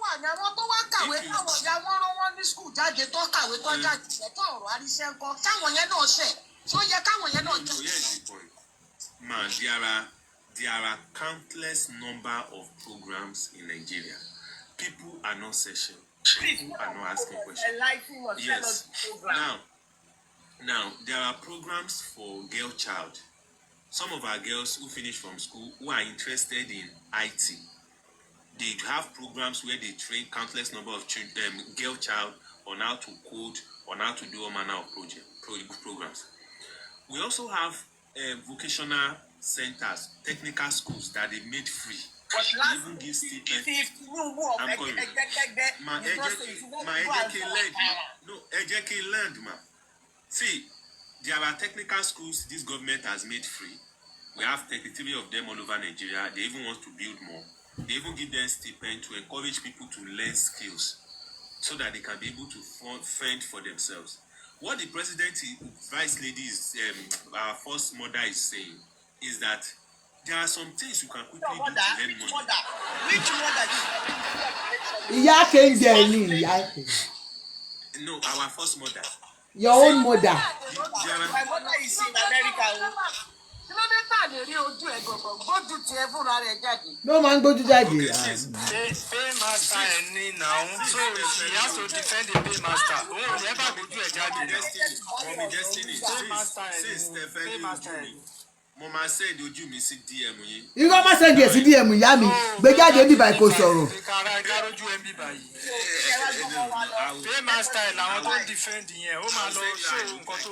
Àwọn tó wá kàwé táwọn ìyá wọn rán wọn ní skul jáde tó kàwé tó jáde tó ọ̀rọ̀ àríṣẹ́ ńkọ́ táwọn yẹn náà ṣẹ̀ tó yẹ káwọn yẹn náà jẹ́. Here's the point. Man, there are countless number of programs in Nigeria. People are not searching. People are not asking questions. Yes. Now there are programs for girl child. Some of our girls who finish from school who are interested in IT, they have programs where they train countless number of girl child on how to code, on how to do all manner of programs. We also have vocational centers, technical schools that they made free. They even give stipends. I'm calling you. See, there are technical schools this government has made free. We have 33 of them all over Nigeria. They even want to build more. They even give them stipend to encourage people to learn skills so that they can be able to fend for themselves. What the president, vice lady, our first mother is saying is that there are some things you can quickly do to earn money. Which mother? No, our first mother. Your own mother. My mother is in America. No man go to that. Paymaster now, so she has to defend the paymaster. Oh, never go to a judge. Mama said, "Would you miss it, DM?" You got my send yes, DM, Yami. Beggar the by Kosoro. Paymaster, I want to defend here. Oh, my Lord, so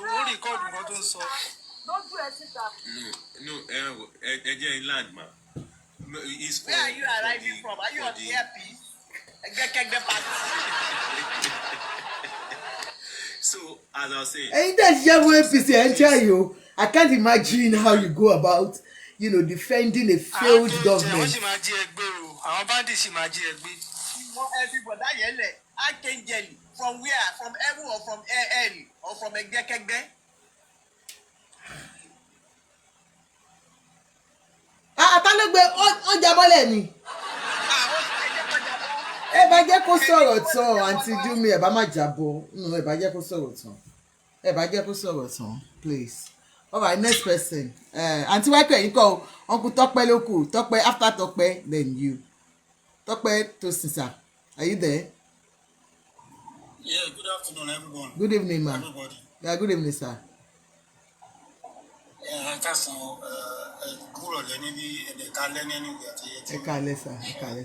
what record what don't so. No, again, land, man. Where are you arriving from? Are you on the airpiece? So, as I was saying, ain't that your I tell you, I can't imagine how you go about, defending a failed government. Everybody, Archangel, from where? From Evu or from AN or from Egekegbe? On Jabole ni. Ẹ bá jẹ́ kó sọ̀rọ̀ tán àǹtí Júmi ẹ bá má jábọ̀. No, ẹ bá jẹ́ kó sọ̀rọ̀ tán. Ẹ bá jẹ́ kó sọ̀rọ̀ tán, please. All right, next person. Auntie Wake, you go. Uncle Tope Loku. Tope, after Tope, then you. Tope to Sisa. Are you there? Yeah, good afternoon, everyone. Good evening, ma'am. Everybody. Yeah, good evening, sir. Yeah, that's cool.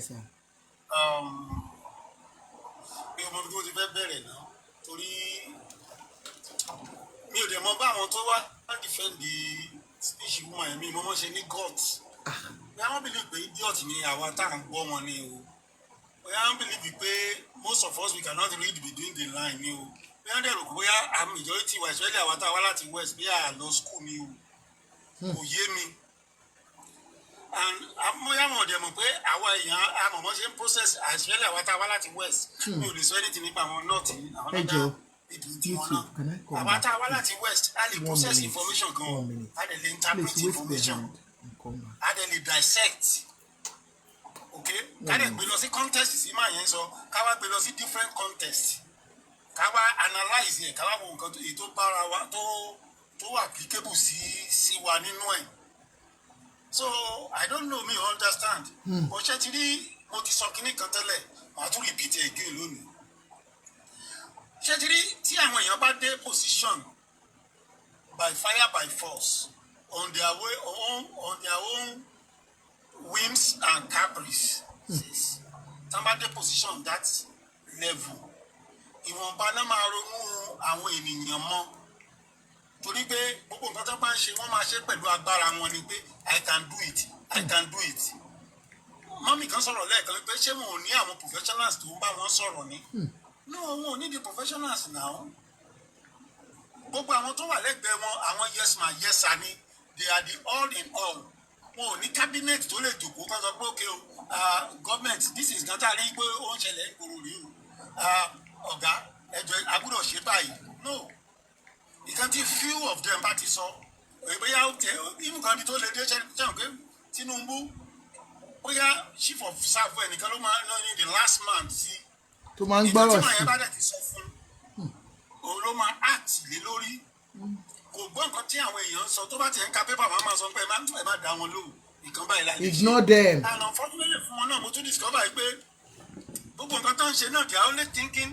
Sir. Mi ò dẹ̀ mọ̀ bá àwọn tó wá defend the speech woman mi mo mọ̀ ṣe ní guts. We don't believe pé idiot ni àwa tá à ń gbọ́ wọn ni o. We don't believe pé most of us we cannot read between the line ni o. We don't rò pé a majority wa especially àwa tá wá láti west bí a lọ school ni o. Kò yé mi. And bóyá wọn ò dẹ̀ mọ̀ pé àwa èèyàn àmọ̀mọ́ ṣe ń process especially àwa tá wá láti west. Mi ò lè sọ anything nípa àwọn north àwọn náà. About our west, I process information go. I interpret information. I dissect. Okay? Can we see context is in my hands so can we see different context? Can we analyze here? Can we go to it to applicable see one in one. So I don't know me understand. But actually what is something can tell I to repeat it again. Ṣẹ́tìrí tí àwọn èèyàn bá dé position by fire by force on their own whims and caprice. Tí wọ́n bá dé position that level, ìwọ̀nba náà máa ronú àwọn ènìyàn mọ́. Torí pé gbogbo nǹkan tó bá ń ṣe wọ́n máa ṣe pẹ̀lú agbára wọn ni pé I can do it. Mọ́mì kan sọ̀rọ̀ lẹ́ẹ̀kan pé ṣé wọn ò ní àwọn professionals tó ń bá wọn sọ̀rọ̀ ni? No, we need the professionals now. Gbogbo àwọn tó wà lẹ́gbẹ̀ẹ́ wọn, àwọn yes ma, yes sir ni, they are the all in all. Wọn ò ní cabinet tó lè jòkó kan sọ pé okay o, government, this is gata rí pé ó ń ṣẹlẹ̀ ìgboro rí o. Ọ̀gá, ẹjọ́ agbúdọ̀ ṣe báyìí. No, ìkan tí few of them bá ti sọ, ìgbéyà even kan bí tó lè dé ṣẹ́yìn pé Tinubu bóyá chief of staff ẹnìkan ló máa ń lọ ní the last man sí tó máa ń gbọ́rọ̀ ìdí tí màá sí yẹn bá dẹ̀ ti sọ fún òun ló máa act lé lórí kò gbọ́ nǹkan tí àwọn èèyàn sọ tó bá ti ń ka pépà máa sọ pé ẹ má dá wọn lóhùn nǹkan báyìí láì ignore them. and unfortunately fún wọn náà mo tún discover pé gbogbo nǹkan tó ń ṣe náà they are only thinking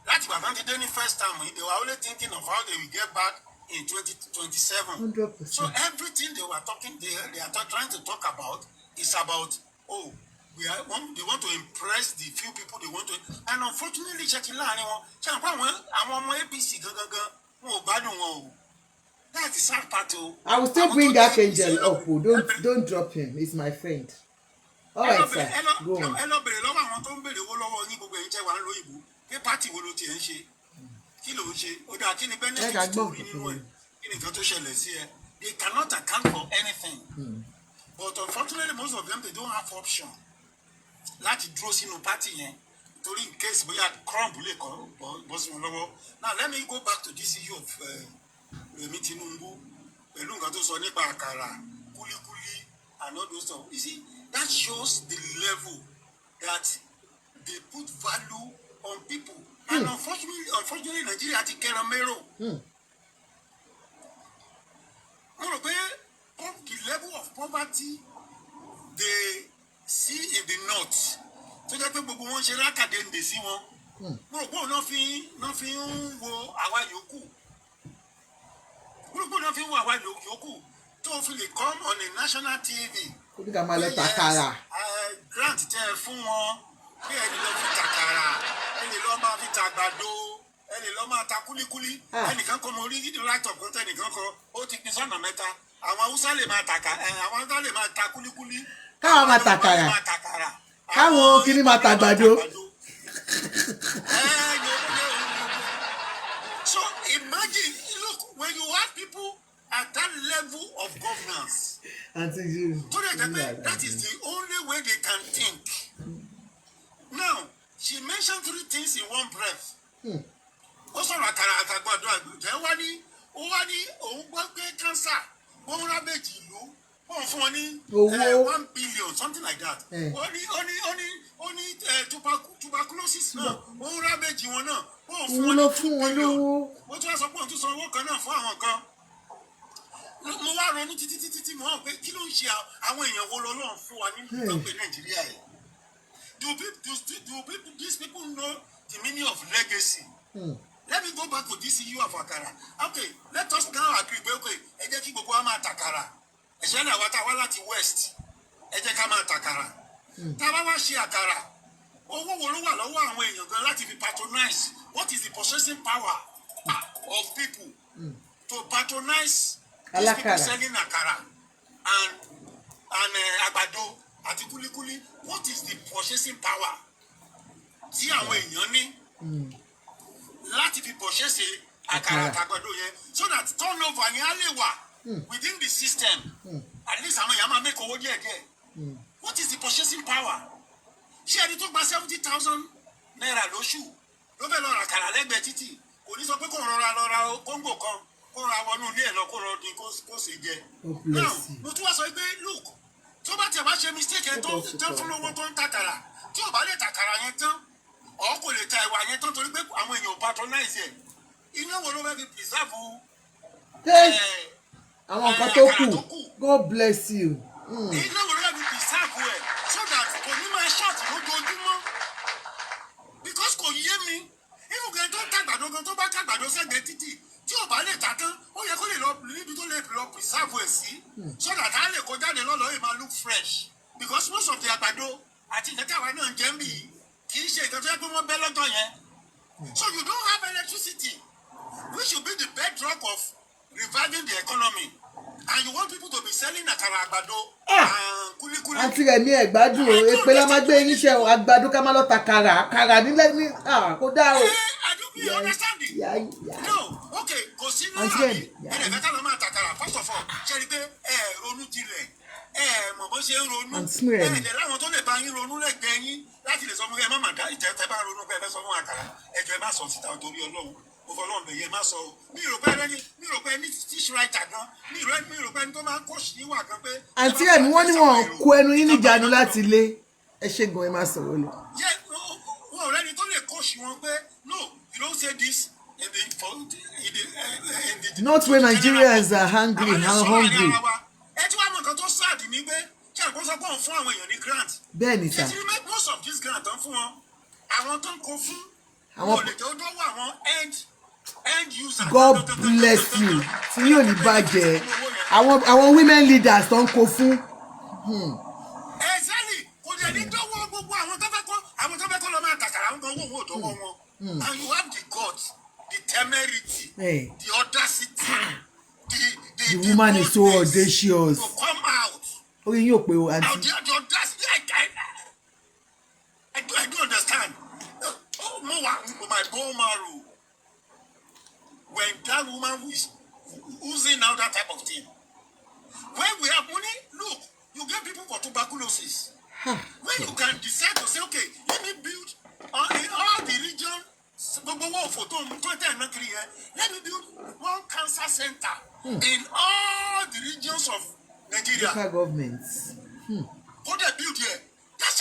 láti gbà tán ti dé ní first time they were only thinking of how they will get back in 2027. 100%. So everything they were talking, they are trying to talk about is about, oh, they want to impress the few people they want to, and unfortunately, APC that's the sad part. I will still bring that angel up. Oh, don't drop him. He's my friend. All right, sir. Go on. They cannot account for anything. But unfortunately, most of them, they don't have option. Láti dúró sínú party yẹn torí in case bóyá crumb lè kọ́ bọ́ sí wọn lọ́wọ́. Now let me go back to this issue of Remi Tinubu pẹ̀lú nǹkan tó sọ nípa àkàrà kúlíkúlí and all those stuff. You see, that shows the level that they put value on people. And unfortunately, Nigeria ti kẹran mẹ́rò. Mo rò pé the level of poverty they see in the north tó jẹ́ pé gbogbo wọn ṣe rákàdéǹdè sí wọn. Mo rò pé òun náà fi ń wo àwa yòókù. Mo rò pé òun náà fi ń wo àwa yòókù tó fi lè come on a national TV. Kó ní ká máa lọ tàkàrà. Grant tẹ fún wọn bí ẹni lọ fi tàkàrà ẹni lọ máa fi tàgbàdo ẹni lọ máa ta kúlíkúlí ẹnìkan kọ mo rí right of content ẹnìkan kọ ó ti pín sọ́nà mẹ́ta àwọn Haúsá lè máa àwọn Haúsá lè máa ta kúlíkúlí káwọn máa tàkàrà káwọn kiri máa tàgbàdo. So imagine, look, when you have people at that level of governance, that is the only way they can think. Now, she mentioned 3 things in one breath. Also, ó wá ní òun gbọ́ pé cancer wọ́n rá méjì ìlú wọ́n fún wọn ní 1 billion something like that. ó ní tuberculosis náà wọ́n rá méjì wọn náà wọ́n fún wọn ní 2 billion. ó tún wá sọ pé òun tún san owó kan náà fún àwọn kan. mo wá ronú títí mo hàn pé kí ló ń ṣe àwọn èèyàn wo lọ́lọ́run fún wa nínú ìgbàgbé Nàìjíríà yìí. Do these people know the meaning of legacy? Let me go back to this issue of Akara. Okay, let us now agree. Okay, ẹ jẹ́ kí gbogbo wa máa takara. Ẹ̀ṣẹ̀ náà wá ta wá láti west. Ẹ jẹ́ ká máa takara. Tá bá wá ṣe àkàrà. Owó wo ló wà lọ́wọ́ àwọn èèyàn gan láti fi patronize? What is the purchasing power of people to patronize these people selling akara and àgbàdo àti kúlíkúlí? What is the purchasing power tí àwọn èèyàn ní láti fi purchase àkàrà àtàgbàdo yẹn so that turnover ni á lè wà within the system? At least àwọn èèyàn máa make owó díẹ̀díẹ̀. What is the purchasing power? Ṣé ẹni tó gba 70,000 naira lóṣù ló fẹ́ lọ ra àkàrà lẹ́gbẹ̀ẹ́ títì kò ní sọ pé kò rọra lọ ra kóńgò kan kó ra wọnú ilé ẹ̀ lọ kó rọ dín kó sì jẹ. Now mo tún wá sọ pé look tó bá tẹ̀ bá ṣe mistake ẹ̀ tó fún lówó tó ń tàkàrà tí ò bá lè tàkàrà yẹn tán ọ̀ kò lè ta ẹ̀wà yẹn tán torí pé àwọn èèyàn ò patronize ẹ̀. Iná wo ló fẹ́ fi preserve àwọn nǹkan tó kù? God bless you. Iná wo ló fẹ́ fi preserve ẹ̀ so that kò ní máa ṣáàtì lójoojúmọ́ because kò yé mi irú gan tó tàgbàdo gan tó bá tàgbàdo sẹ́gbẹ̀ẹ́ títì tí ò bá lè ta tán ó yẹ kó lè lọ níbi tó lè lọ preserve ẹ̀ sí so that á lè kó jáde lọ́lọ́ yìí máa look fresh because most of the àgbàdo àti ìjẹ́kàwá náà jẹ́ ń bì í kì í ṣe nǹkan tó yẹ pé wọ́n bẹ́ lọ́jọ́ yẹn. So you don't have electricity which should be the bedrock of reviving the economy and you want people to be selling àkàrà àgbàdo and kúlíkúlí. àti rẹ̀ ní ẹ̀gbádùn o èpè la máa gbé yín ṣe àgbàdo ká máa lọ tàkàrà àkàrà nílẹ̀ ní kó dá o. You understand it? No, okay, kò sí náà àbí ẹnìkan ká lọ máa tàkàrà first of all ṣe rí pé ronú tilẹ̀ mọ̀ bó ṣe ń ronú ẹ̀jẹ̀ láwọn tó lè bá yín ronú lẹ́gbẹ̀ẹ́ yín láti lè sọ fún ẹ má má dá ìjẹ́ tẹ́ bá ronú pé ẹ fẹ́ sọ fún àkàrà ẹjọ́ ẹ má sọ síta torí Ọlọ́run overall the year maso mi rò pé any teach writer gan mi rò pé ẹni tó máa coach ni wà gan pé àǹtí ẹ̀mí wọ́n ní wọn kó ẹnu yín níjànú láti ilé ẹ ṣe gan ẹ máa sọ̀rọ̀ lọ. wọn ò rẹ́ni tó lè coach wọn pé no you don't say this in the not when Nigerians are hungry and hungry. ẹ tí wàá mọ nǹkan tó sad ní pé kí àgbọn sọ pé òun fún àwọn èèyàn ní grant. bẹ́ẹ̀ ni sà. ṣe ti make most of this grant tán fún wọn àwọn tó ń kó fún wọn ò lè tó dọ́wọ́ àwọn end user. God bless you tí yóò ní bàjẹ́ àwọn women leaders tó ń kó fún. exactly kò dẹ̀ ní dọ́wọ́ gbogbo àwọn tó fẹ́ kọ́ lọ máa tàkàrà ń gbọ́ owó dọ́wọ́ wọn and you have the guts the temerity the audacity the woman is so audacious to come out. orí yín ò pé o àǹtí. the audacity I don't understand. Mo wa my bone marrow when that woman who is oozing out that type of thing. When we have money, look, you get people for tuberculosis. When you can decide to say, okay, let me build in all the region, let me build one cancer center in all the regions of Nigeria. Local governments. What they build here, that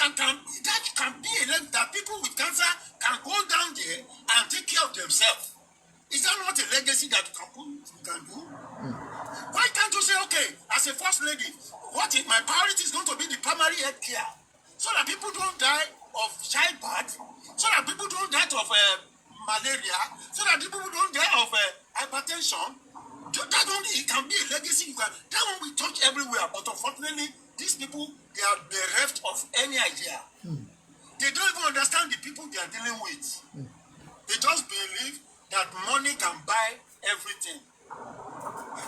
can be a level that people with cancer can go down there and take care of themselves. Is that not a legacy that you can do? Why can't you say, okay, as a first lady, my priority is going to be the primary health care, so that people don't die of childbirth, so that people don't die of malaria, so that people don't die of hypertension. It can be a legacy. That one we touch everywhere, but unfortunately, these people, they are bereft of any idea. They don't even understand the people they are dealing with. They just believe that money can buy everything.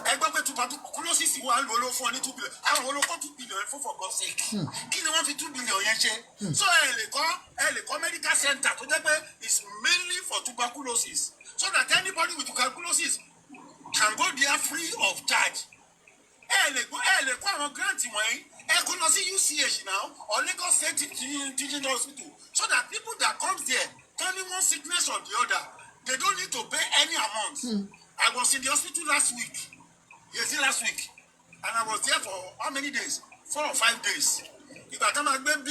Ẹgbẹ́ tuberculosis wà lọ́wọ́ fún ọ ní 2 billion. Àwọn olóko 2 billion for God's sake. Kí ni wọ́n fi 2 billion yẹn ṣe? So ẹ lè kọ́ medical center tó jẹ́ pé it's mainly for tuberculosis. So that anybody with tuberculosis can go there free of charge. Ẹ lè kọ́ àwọn grant wọ̀nyí. Ẹ kó lọ sí UCH now or Lagos State Teaching Hospital. So that people that come there, only one sickness or the other, they don't need to pay any amount. I was in the hospital last week. Yes, last week. And I was there for how many days? 4 or 5 days. If I come and bill me, I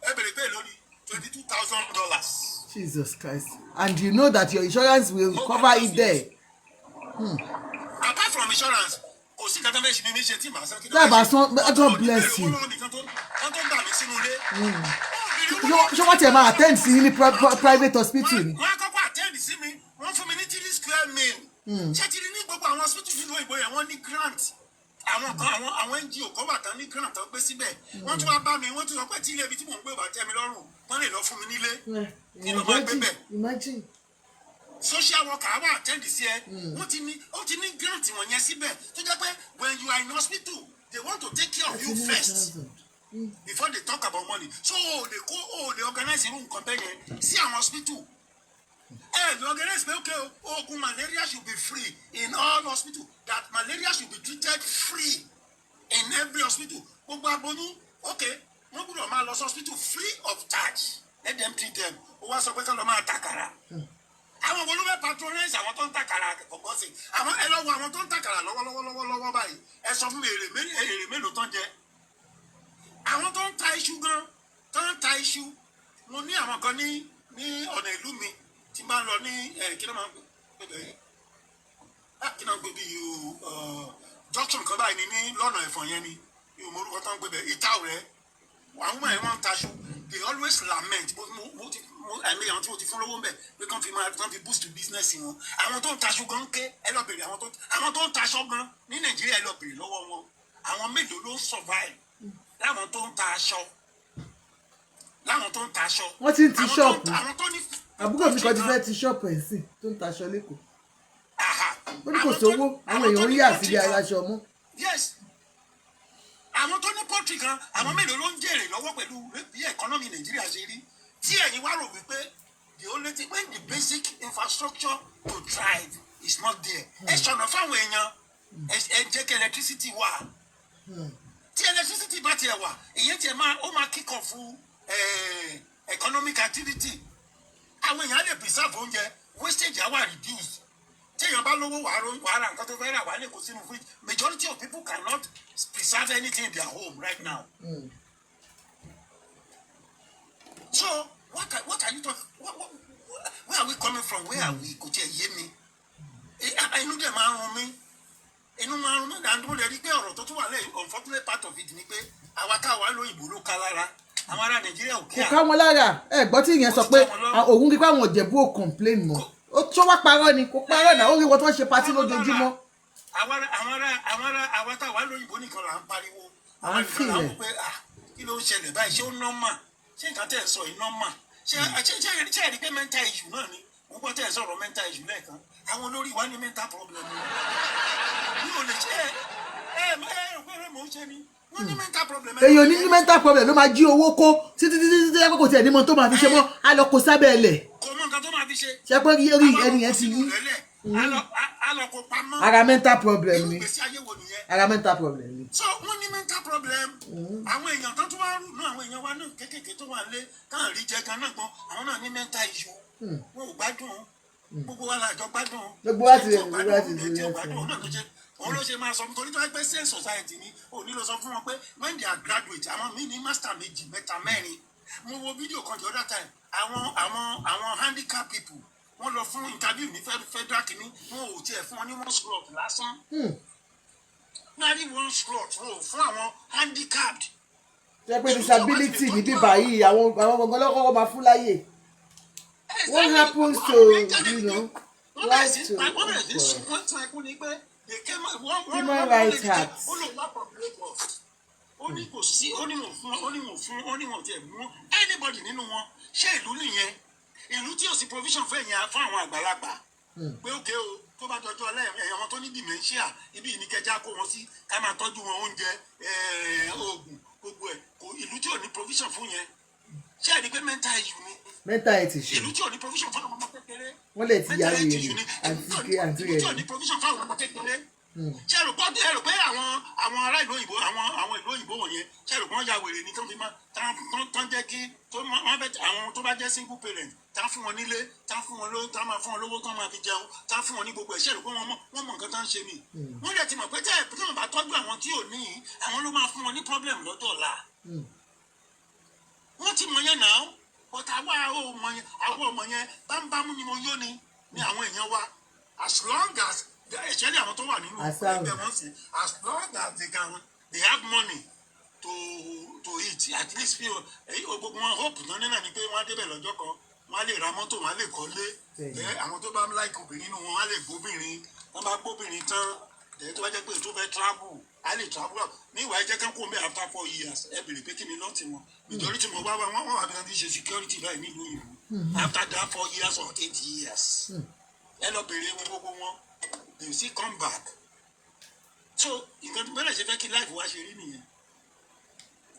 will pay only $22,000. Jesus Christ. And you know that your insurance will cover it there. Apart from insurance, God bless you. So what am I attend to in private hospital? Wọ́n fún mi ní 3 square mil. Ṣé ti ní gbogbo àwọn hospital nínú ìbò yẹn wọ́n ní grant. Àwọn NGO kan wà tán ní grant tán gbé síbẹ̀. Wọ́n tún wá bá mi, wọ́n tún sọ pé tí ilé ibi tí mò ń gbé bá tẹ́ mi lọ́rùn, wọ́n lè lọ fún mi nílé. Kí ló máa gbé bẹ̀? Imagine. Social worker wà attend sí ẹ. Ó ti ní grant wọ̀nyẹn síbẹ̀. Tó jẹ́ pé when you are in hospital, they want to take care of you first. Before they talk about money. So they organize irú nǹkan bẹ́ẹ̀ yẹn sí àwọn hospital. The organization, okay, malaria should be free in all hospitals. That malaria should be treated free in every hospital. Okay, nobody will go hospital free of charge. Let them treat them. Who are supposed to takara? I want to patronize. I want to takara. I want to takara. Lowo báyìí. Ẹ sọ fún mi èrè mélòó tán jẹ. Àwọn tó ń ta iṣu, mo ní àwọn kan ní ọ̀nà ìlú mi. Tí máa lọ ní kí ló máa ń gbé bí junction kan báyìí ní lọ́nà ẹ̀fọ̀n yẹn ni mo orúkọ tó ń gbé bẹ̀ ìta rẹ̀ àwọn ọmọ ẹ̀ wọ́n ń taṣu they always lament àmì àwọn tí mo ti fún lówó ń bẹ̀ pé kàn fi boost business wọn àwọn tó ń taṣu gan ké ẹ lọ bèrè àwọn tó ń taṣọ gan ní Nàìjíríà ẹ lọ bèrè lọ́wọ́ wọn àwọn mélòó ló ń survive láwọn tó ń ta aṣọ wọ́n ti ń ti ṣọ́ọ̀pù àbúkọ̀ mi kan ti fẹ́ ti ṣọ́ọ̀pù ẹ̀ sí tó ń taṣọ lẹ́kọ̀ọ́ ó ní kò sówó àwọn èèyàn rí àfihì aṣọ mọ́. Yes, àwọn tó ní pọ́tì kan àwọn mélòó ló ń jèrè lọ́wọ́ pẹ̀lú bí ẹ̀kọ́nọ́mì Nàìjíríà ṣe rí tí ẹ̀yin wá rò wípé the only thing when the basic infrastructure to thrive is not there ẹ ṣọ̀nà fáwọn èèyàn ẹ jẹ́ kí electricity wà tí electricity bá tiẹ̀ wà ìyẹn tiẹ̀ ó máa kick off fún economic activity. Àwọn èèyàn lè preserve oúnjẹ wastage á wà reduced. Téèyàn bá lówó wàá ra nǹkan tó fẹ́ rà wá lè kó sínú fridge. Majority of people cannot preserve anything in their home right now. So what are you talking? Where are we coming from? Where are we? Kò tiẹ̀ yé mi. Inú dẹ̀ máa ń run mí. Inú máa ń run mí. Àdúgbò lè rí pé ọ̀rọ̀ tó tún wà lẹ́yìn unfortunate part of it ni pé àwa táwa lóyìnbó ló ká lára. Àwọn ará Nàìjíríà ò kíá. Kò ká wọn lára. Gbọ́ tí ìyẹn sọ pé òun rí pé àwọn Ìjẹ̀bú ò complain mọ́. Ó tó wá parọ́ ni, kò parọ́ náà. Ó rí wọn tó ń ṣe patí lójoojúmọ́. Àwa táwa lóyìnbó nìkan là ń pariwo. Àwọn nìkan là ń wò pé kí ló ń ṣẹlẹ̀ báyìí? Ṣé ó normal? Ṣé nǹkan tẹ̀ ń sọ yìí normal? Ṣé ẹ̀rí pé mental issue náà ni? Mo gbọ́ tẹ̀ ń sọ̀rọ̀ mental issue lẹ́ẹ̀kan. Àwọn olórí wa ní mental problem ni. Mi ò lè ṣe pẹ́rẹ́ mò ń ṣe ni. Wọ́n ní mental problem. Èèyàn ní mental problem ló máa jí owó kó títí kò tiẹ̀ ní mọ tó máa fi ṣe mọ́. Á lọ kó sábẹ́ ẹlẹ̀. Kò mọ nǹkan tó máa fi ṣe. Ṣé pé orí ẹni yẹn ti yí? Á lọ kó pamọ́. Ara mental problem ni. Ìgbésí ayé wo nìyẹn? Ara mental problem ni. So wọ́n ní mental problem. Àwọn èèyàn tó tún wá rù náà, àwọn èèyàn wa náà kéékèèké tó wà lé káà rí jẹ kan náà gbọ́n, àwọn náà ní mental issue. Wọn ò gbádùn. Gbogbo wa la jọ gbádùn. Gbogbo wa ti gbádùn. Òun ló ṣe máa sọ nítorí tó wá pẹ́ same society ni òní ló sọ fún wọn pé when they are graduate àwọn míì ní master méjì mẹ́ta mẹ́rin. Mo wo fídíò kan the other time àwọn handicap people wọ́n lọ fún interview ní federal kìíní wọn ò tiẹ̀ fún wọn ní one slot lásán. Wọ́n á rí one slot fún àwọn handicapped. Ṣé pé disability ní bíbá yìí àwọn gbọ̀ngàn lọ́kọ́ máa fún láyè? What happens to right to Human Rights Act? Ó ní kò sí ó ní wọn tiẹ̀ mú anybody nínú wọn. Ṣé ìlú nìyẹn? Ìlú tí ò sí provision fún àwọn àgbàlagbà. Pé òkè o tó bá tọ́jú ẹ̀yàn wọn tó ní dementia ibi ìníkẹjá kó wọn sí ká máa tọ́jú wọn oúnjẹ oògùn gbogbo ẹ̀ ìlú tí ò ní provision fún yẹn. Ṣé ẹ̀rí pé mental issue ni? Mental health issue. Ìlú tí ò ní provision fún àwọn ọmọ kékeré. Wọ́n lè ti yá wèrè àǹtí rẹ̀. Ìlú tí ò ní provision fún àwọn ọmọ kékeré. Ṣé ẹ̀rù pé àwọn ará ìlú òyìnbó àwọn ìlú òyìnbó wọ̀nyẹn ṣé ẹ̀rù pé wọ́n ya wèrè ni tó fi máa tán jẹ́ kí wọ́n bẹ àwọn tó bá jẹ́ single parent tá fún wọn nílé tá fún wọn lówó tá máa fún wọn lówó tán máa fi jẹun tá fún wọn ní gbogbo ẹ̀ ṣé ẹ̀rù pé wọ́n mọ̀ nǹkan tá ń ṣe ni. Wọ́n lè ti mọ̀ pé tẹ́ ẹ̀ bá tọ́jú àwọn tí ò ní àwọn ló máa fún wọn ní problem lọ́jọ́ ọ̀la. Wọ́n ti mọ̀ yẹn náà but àwọn ọmọ yẹn bámúbámú ni mo yó ni àwọn èèyàn wa as long as especially àwọn tó wà nínú ẹgbẹ́ wọn sí as long as they have money to eat at least gbogbo wọn hope náà nínú ni pé wọ́n á débẹ̀ lọ́jọ́ kan wọ́n á lè ra mọ́tò wọ́n á lè kọ́lé àwọn tó bá ń like obìnrin nínú wọn á lè gbóbìnrin wọ́n bá gbóbìnrin tán tó bá jẹ́ pé tó fẹ́ travel á lè travel out ní ìwà ẹ̀jẹ̀ kan kó mi after 4 years ẹ bèrè pé kí ni lọ́ọ̀tì wọn majority mo wá wọ́n wà bí wọ́n ti ṣe security báyìí nílùú ìlú after that 4 years or 8 years ẹ lọ bèrè wọn gbogbo wọn you see come back so nǹkan tó bẹ̀rẹ̀ ṣe fẹ́ kí life wa ṣe rí nìyẹn.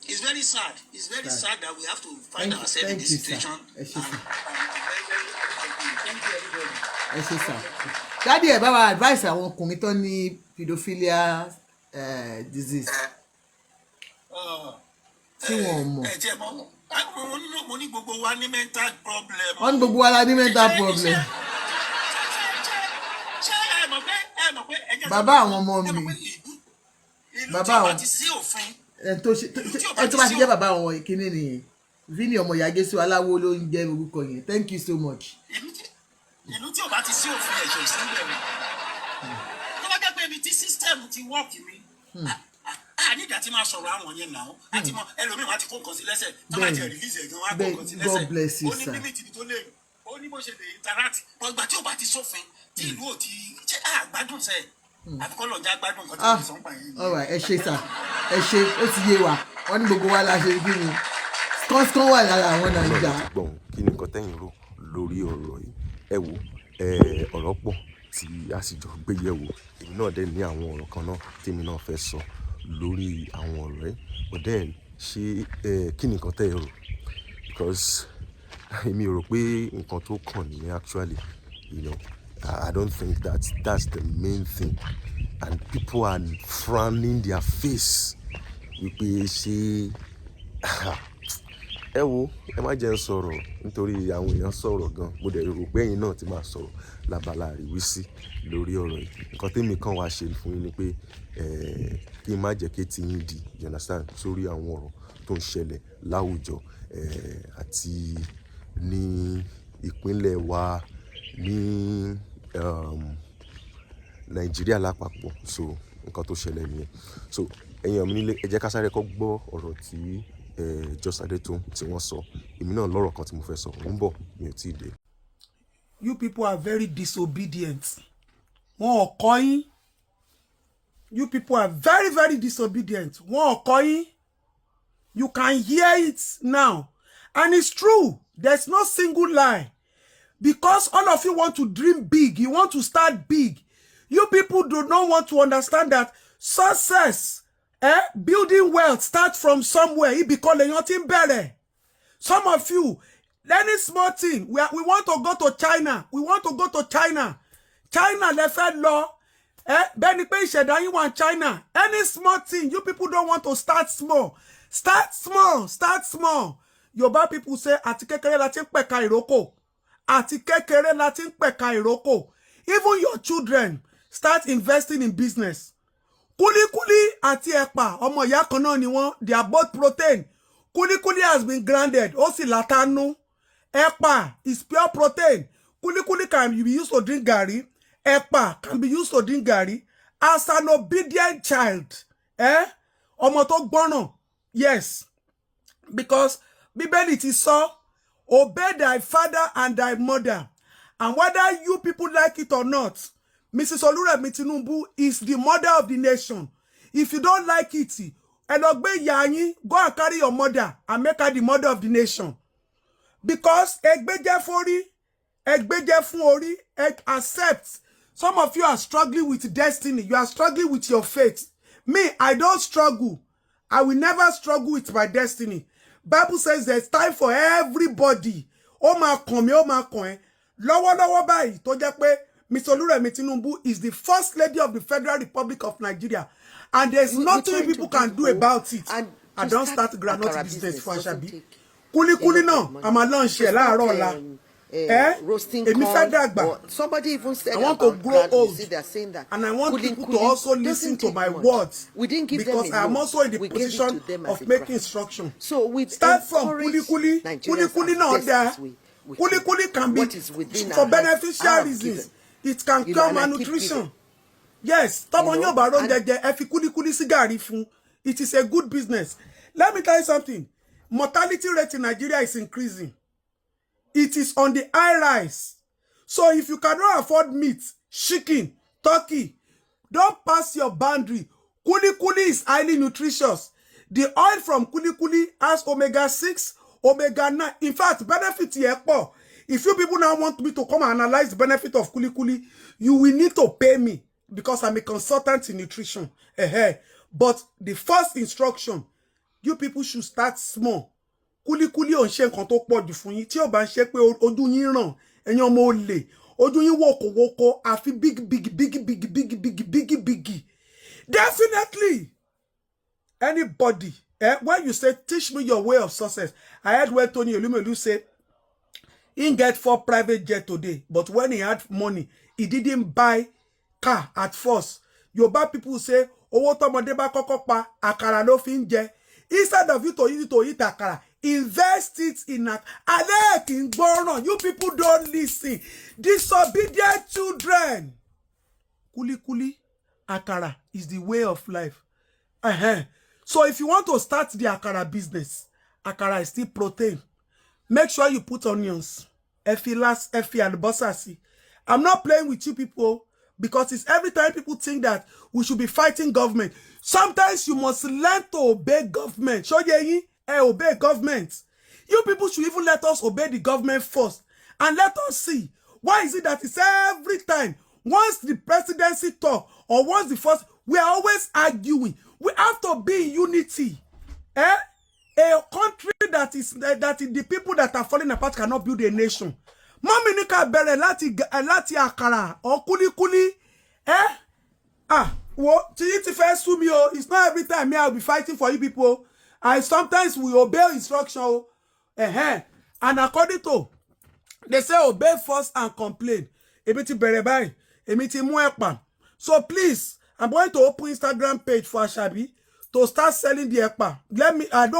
It's very sad. It's very sad that we have to find ourselves in this situation. Ẹ ṣé sà. Dádì ẹ̀ bá wa advice àwọn ọkùnrin tó ní pedophilia disease. Tí wọ́n mọ̀. Ẹ jẹ́ mọ́ mo ní gbogbo wa ní mental problem. Wọ́n ní gbogbo wa la ní mental problem. Ṣé ẹ mọ̀ pé bàbá àwọn ọmọ mi. Bàbá àwọn ẹ tó bá ti jẹ́ bàbá àwọn ìkíní nìyẹn. Vini ọmọ ìyá Jésù aláwo ló ń jẹ́ orúkọ yẹn. Thank you so much. Ìlú tí ò bá ti sí òfin ẹ̀ṣẹ̀ ìsínlẹ̀ rẹ̀. Tó bá jẹ́ pé ibi tí sísítẹ́ẹ̀mù ti wọ́ọ̀kì mi. Nígbà tí máa sọ̀rọ̀ àwọn yẹn náà àti mọ ẹlòmíì wọn ti kó nǹkan sí lẹ́sẹ̀ tó máa jẹ́ release ẹ̀gán wọn á kó nǹkan sí lẹ́sẹ̀. God bless you sir. Ó ní límìtì tó lè ó ní bó ṣe lè interact. Ọgbà tí ò bá ti sófin tí ìlú ò ti ṣe àgbádùn sẹ́ẹ̀. Àfikọ́ lọ́jà gbádùn nǹkan tí wọ́n sọ ń pa yìí. All right, ẹ ṣé sà ẹ ṣé ó ti yé wa wọ́n ní gbogbo wa la ṣe kí ni kọ́ńkọ́ń wà lára àwọn Nàìjíríà. gbọ̀n kí ni nǹkan tẹ́yìn rò lórí ọ̀rọ̀ yìí ẹ wo ọ̀rọ̀ pọ̀ tí a sì jọ gbé yẹ̀wò èmi náà dẹ̀ ní àwọn ọ̀rọ̀ kan náà tèmi náà fẹ́ sọ lórí àwọn ọ̀rọ̀ yìí but then ṣé kí ni nǹkan tẹ́yìn rò because èmi rò pé nǹkan tó kàn ní actually you know I don't think that's the main thing and people are frowning their face wípé ṣé ẹ wo ẹ má jẹ́ ń sọ̀rọ̀ nítorí àwọn èèyàn sọ̀rọ̀ gan mo dẹ̀ rò pé ẹ̀yin náà ti máa sọ̀rọ̀ lábala àríwísí lórí ọ̀rọ̀ yìí nǹkan tèmi kan wá ṣe fún yín ni pé kí n má jẹ́ kí tí yín di you understand sórí àwọn ọ̀rọ̀ tó ń ṣẹlẹ̀ láwùjọ àti ní ìpínlẹ̀ wa ní Nàìjíríà lápapọ̀ so nǹkan tó ṣẹlẹ̀ nìyẹn so ẹ̀yin ọmọ nílé ẹ jẹ́ ká sáré kọ́ gbọ́ ọ̀rọ̀ tí Just Adetoun tí wọ́n sọ èmi náà lọ́rọ̀ kan tí mo fẹ́ sọ ń bọ̀ mi ò tí ì dé. You people are very disobedient. Wọ́n ò kọ́ yín. You people are very, very disobedient. Wọ́n ò kọ́ yín. You can hear it now. And it's true. There's no single lie. Because all of you want to dream big. You want to start big. You people do not want to understand that success, building wealth starts from somewhere. It become a better. Some of you, any small thing, we want to go to China. We want to go to China. China, the Fed law. Benny pay you want China. Any small thing, you people don't want to start small. Start small. Start small. Yoruba people say, Atikekere latin peka iroko. Atikekere latin peka iroko. Even your children start investing in business. Kuli àti ẹ̀pà ọmọ ìyá kan náà ni wọ́n, they are both protein. Kuli has been grounded. Ó sì látànú. Ẹ̀pà is pure protein. Kuli can be used to drink garri. Ẹ̀pà can be used to drink garri. As an obedient child. Ọmọ tó gbọ́ràn. Yes. Because Bíbélì ti sọ, obey thy father and thy mother. And whether you people like it or not, Mrs. Oluremi Tinubu is the mother of the nation. If you don't like it, go and carry your mother and make her the mother of the nation. Because accept. Some of you are struggling with destiny. You are struggling with your faith. Me, I don't struggle. I will never struggle with my destiny. Bible says there's time for everybody. Oh my come. Lọ́wọ́lọ́wọ́ báyìí tó jẹ́ pé Ms. Oluremi Tinubu is the first lady of the Federal Republic of Nigeria. And there's nothing people can do about it. I don't start groundnut business for Ashabi. Kuli no, I'm a lunch láàárọ̀ roasting corn. Somebody even said I want to grow old. They're saying that. And I want people to also listen to my words. We didn't give them because I am also in the position of making instruction. So we start from Kuli not there. Kuli can be for beneficial reasons. It can cure malnutrition. Yes, it is a good business. Let me tell you something. Mortality rate in Nigeria is increasing. It is on the high rise. So if you cannot afford meat, chicken, turkey, don't pass your boundary. Kuli is highly nutritious. The oil from kuli has omega-6, omega-9. In fact, benefit here. If you people now want me to come and analyze the benefit of kuli, you will need to pay me because I'm a consultant in nutrition. But the first instruction, you people should start small. Kuli on ṣe nǹkan tó pọ̀ jù fún yín tí ó bá ń ṣe pé ojú yín ràn ẹ̀yin ọmọ olè ojú yín woko àfi big. Definitely anybody when you say teach me your way of success, I heard where Tony Elumelu said he get 4 private jet today, but when he had money he didn't buy car at first. Yoruba people say owó tọmọdé bá kọ́kọ́ pa àkàrà ló fi ń jẹ. Instead of you to use it to eat àkàrà, invest it in a you people don't listen. Disobedient children. Kuli akara is the way of life. So if you want to start the akara business, akara is still protein. Make sure you put onions. Efi and bossasi. I'm not playing with you people because it's every time people think that we should be fighting government. Sometimes you must learn to obey government. Show ye obey government. You people should even let us obey the government first. And let us see. Why is it that it's every time, once the presidency talk, or once the first, we are always arguing. We have to be in unity. A country that is the people that are falling apart cannot build a nation. Mami nika bere lati akara or kuli. It's not every time me I'll be fighting for you people. I sometimes we obey instruction. And according to, they say obey first and complain. Èmi ti bẹ̀rẹ̀ báyìí, èmi ti mú ẹ̀pà. So please, I'm going to open Instagram page for Asabi to start selling the ẹ̀pà.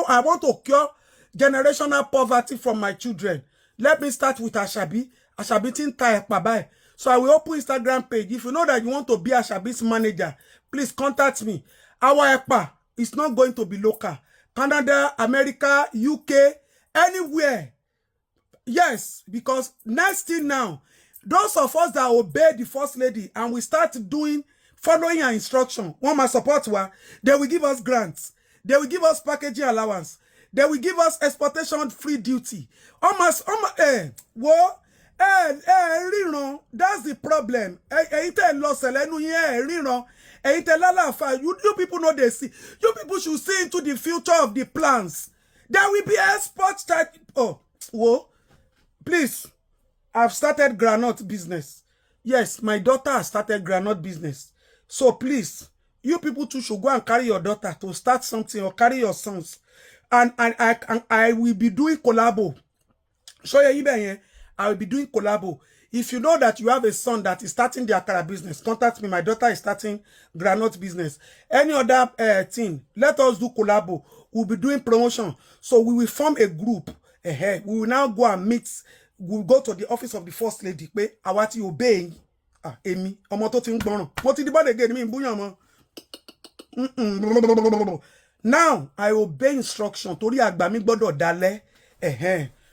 I want to cure generational poverty from my children. Let me start with Asabi. Asabi ti ń ta ẹ̀pà báyìí. So I will open Instagram page. If you know that you want to be Asabi's manager, please contact me. Our ẹ̀pà is not going to be local. Canada, America, UK, anywhere. Yes, because next thing now, those of us that obey the First Lady and we start following her instruction, one must support her, they will give us grants. They will give us packaging allowance. They will give us exportation free duty. That's the problem. You people know they see. You people should see into the future of the plans. There will be export type. Please, I've started granite business. Yes, my daughter has started granite business. So please, you people too should go and carry your daughter to start something or carry your sons. And I will be doing collabo. So I will be doing collabo. If you know that you have a son that is starting the akara business, contact me. My daughter is starting granite business. Any other thing, let us do collabo. We'll be doing promotion. So we will form a group. We will now go and meet. We'll go to the office of the First Lady. Awati obeying. Emi. Now I obey instruction. Tori agba mi gbodo dale.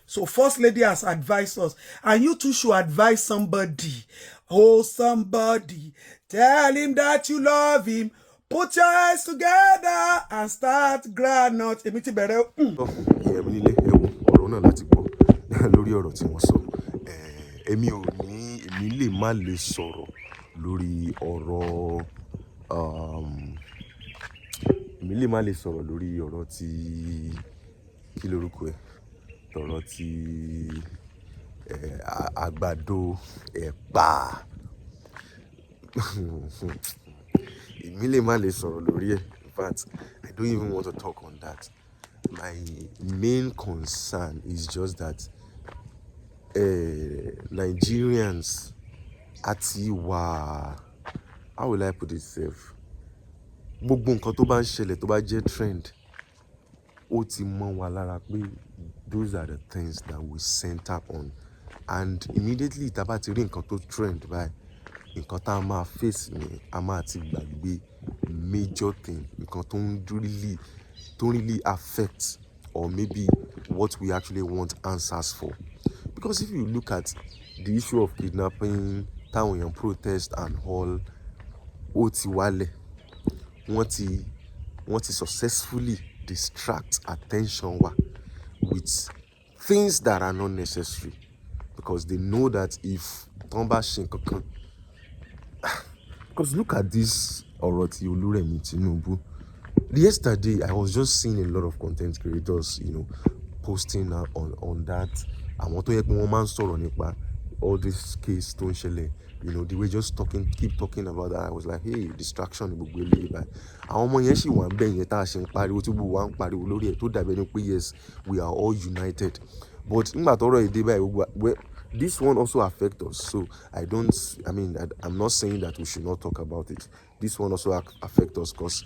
So First Lady has advised us. And you too should advise somebody. Oh, somebody. Tell him that you love him. Put your hands together and start granite. Èmi ti bẹ̀rẹ̀. Èmi nílé ẹ̀wọ̀ ọ̀rọ̀ náà láti gbọ́ lórí ọ̀rọ̀ tí wọ́n sọ. Èmi lè má lè sọ̀rọ̀ lórí ọ̀rọ̀ èmi lè má lè sọ̀rọ̀ lórí ọ̀rọ̀ tí kí lorúkọ ẹ̀ ọ̀rọ̀ tí àgbàdo ẹ̀pà. Èmi lè má lè sọ̀rọ̀ lórí ẹ̀. In fact, I don't even want to talk on that. My main concern is just that Nigerians àti wà, how will I put it safe? Gbogbo nǹkan tó bá ń ṣẹlẹ̀ tó bá jẹ́ trend, ó ti mọ́ wa lára pé those are the things that we center on. And immediately tá bá ti rí nǹkan tó trend báyìí, nǹkan tá a máa face ni a máa ti gbàgbé major thing, nǹkan tó really affect or maybe what we actually want answers for. Because if you look at the issue of kidnapping, táwọn èèyàn protest and all, ó ti wálẹ̀. Wọ́n ti successfully distract attention with things that are not necessary, because they know that if Tomba Shinkokan, because look at this Oroti Oluremi Tinubu. Yesterday I was just seeing a lot of content creators, posting on that. I want to hear one man sọ̀rọ̀ nípa all this case tó ń ṣẹlẹ̀. They were just keep talking about that. I was like, hey, distraction gbogbo eléyìí báyìí. Àwọn ọmọ yẹn ṣì wà ń bẹ̀ yẹn tá a ṣe ń pariwo tí gbogbo wa ń pariwo lórí ẹ̀ tó dàbí ẹni pé yes, we are all united. But nígbà tọ́rọ̀ èdè báyìí, this one also affects us. So I'm not saying that we should not talk about it. This one also affects us because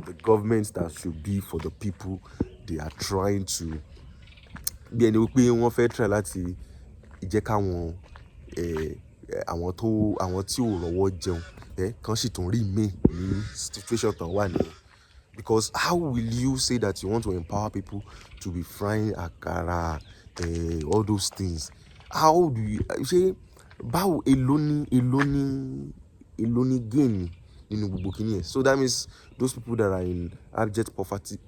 the government that should be for the people, they are trying to bí ẹni wípé wọ́n fẹ́ try láti jẹ́ káwọn àwọn tí ò rọ́wọ́ jẹun kan sì tún remain ní situation tán wà nìyẹn. Because how will you say that you want to empower people to be frying akara, all those things? How do you say báwo èlò ni gain nínú gbogbo kìíní yẹn? So that means those people that are in abject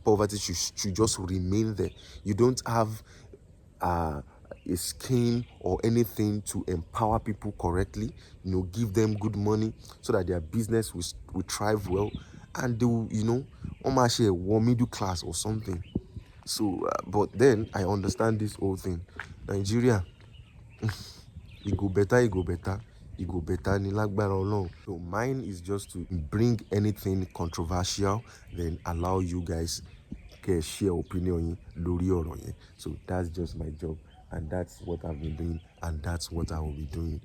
poverty should just remain there. You don't have a scheme or anything to empower people correctly, give them good money so that their business will thrive well, and they will, almost a middle class or something. So, but then I understand this whole thing. Nigeria, it go better. Ni lágbára Ọlọ́run. So mine is just to bring anything controversial, then allow you guys kẹ́ share opinion yín lórí ọ̀rọ̀ yẹn. So that's just my job, and that's what I've been doing, and that's what I will be doing.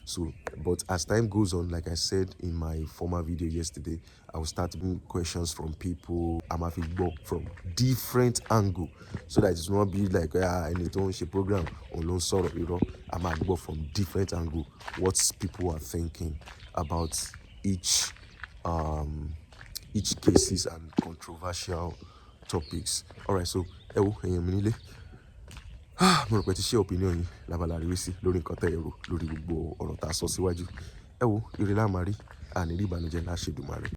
So, but as time goes on, like I said in my former video yesterday, I will start doing questions from people. I'm having from different angle, so that it's not be like I need to share program or long sort of, you know. I'm having from different angle what people are thinking about each cases and controversial topics. All right, so mo rò pé ti ṣe opinion yín lábala àríwísí lórí nǹkan tẹ́ ẹ rò lórí gbogbo ọ̀rọ̀ tá a sọ síwájú. Ire la máa rí, àní rí ìbànújẹ́ láṣẹ Èdùmàrè.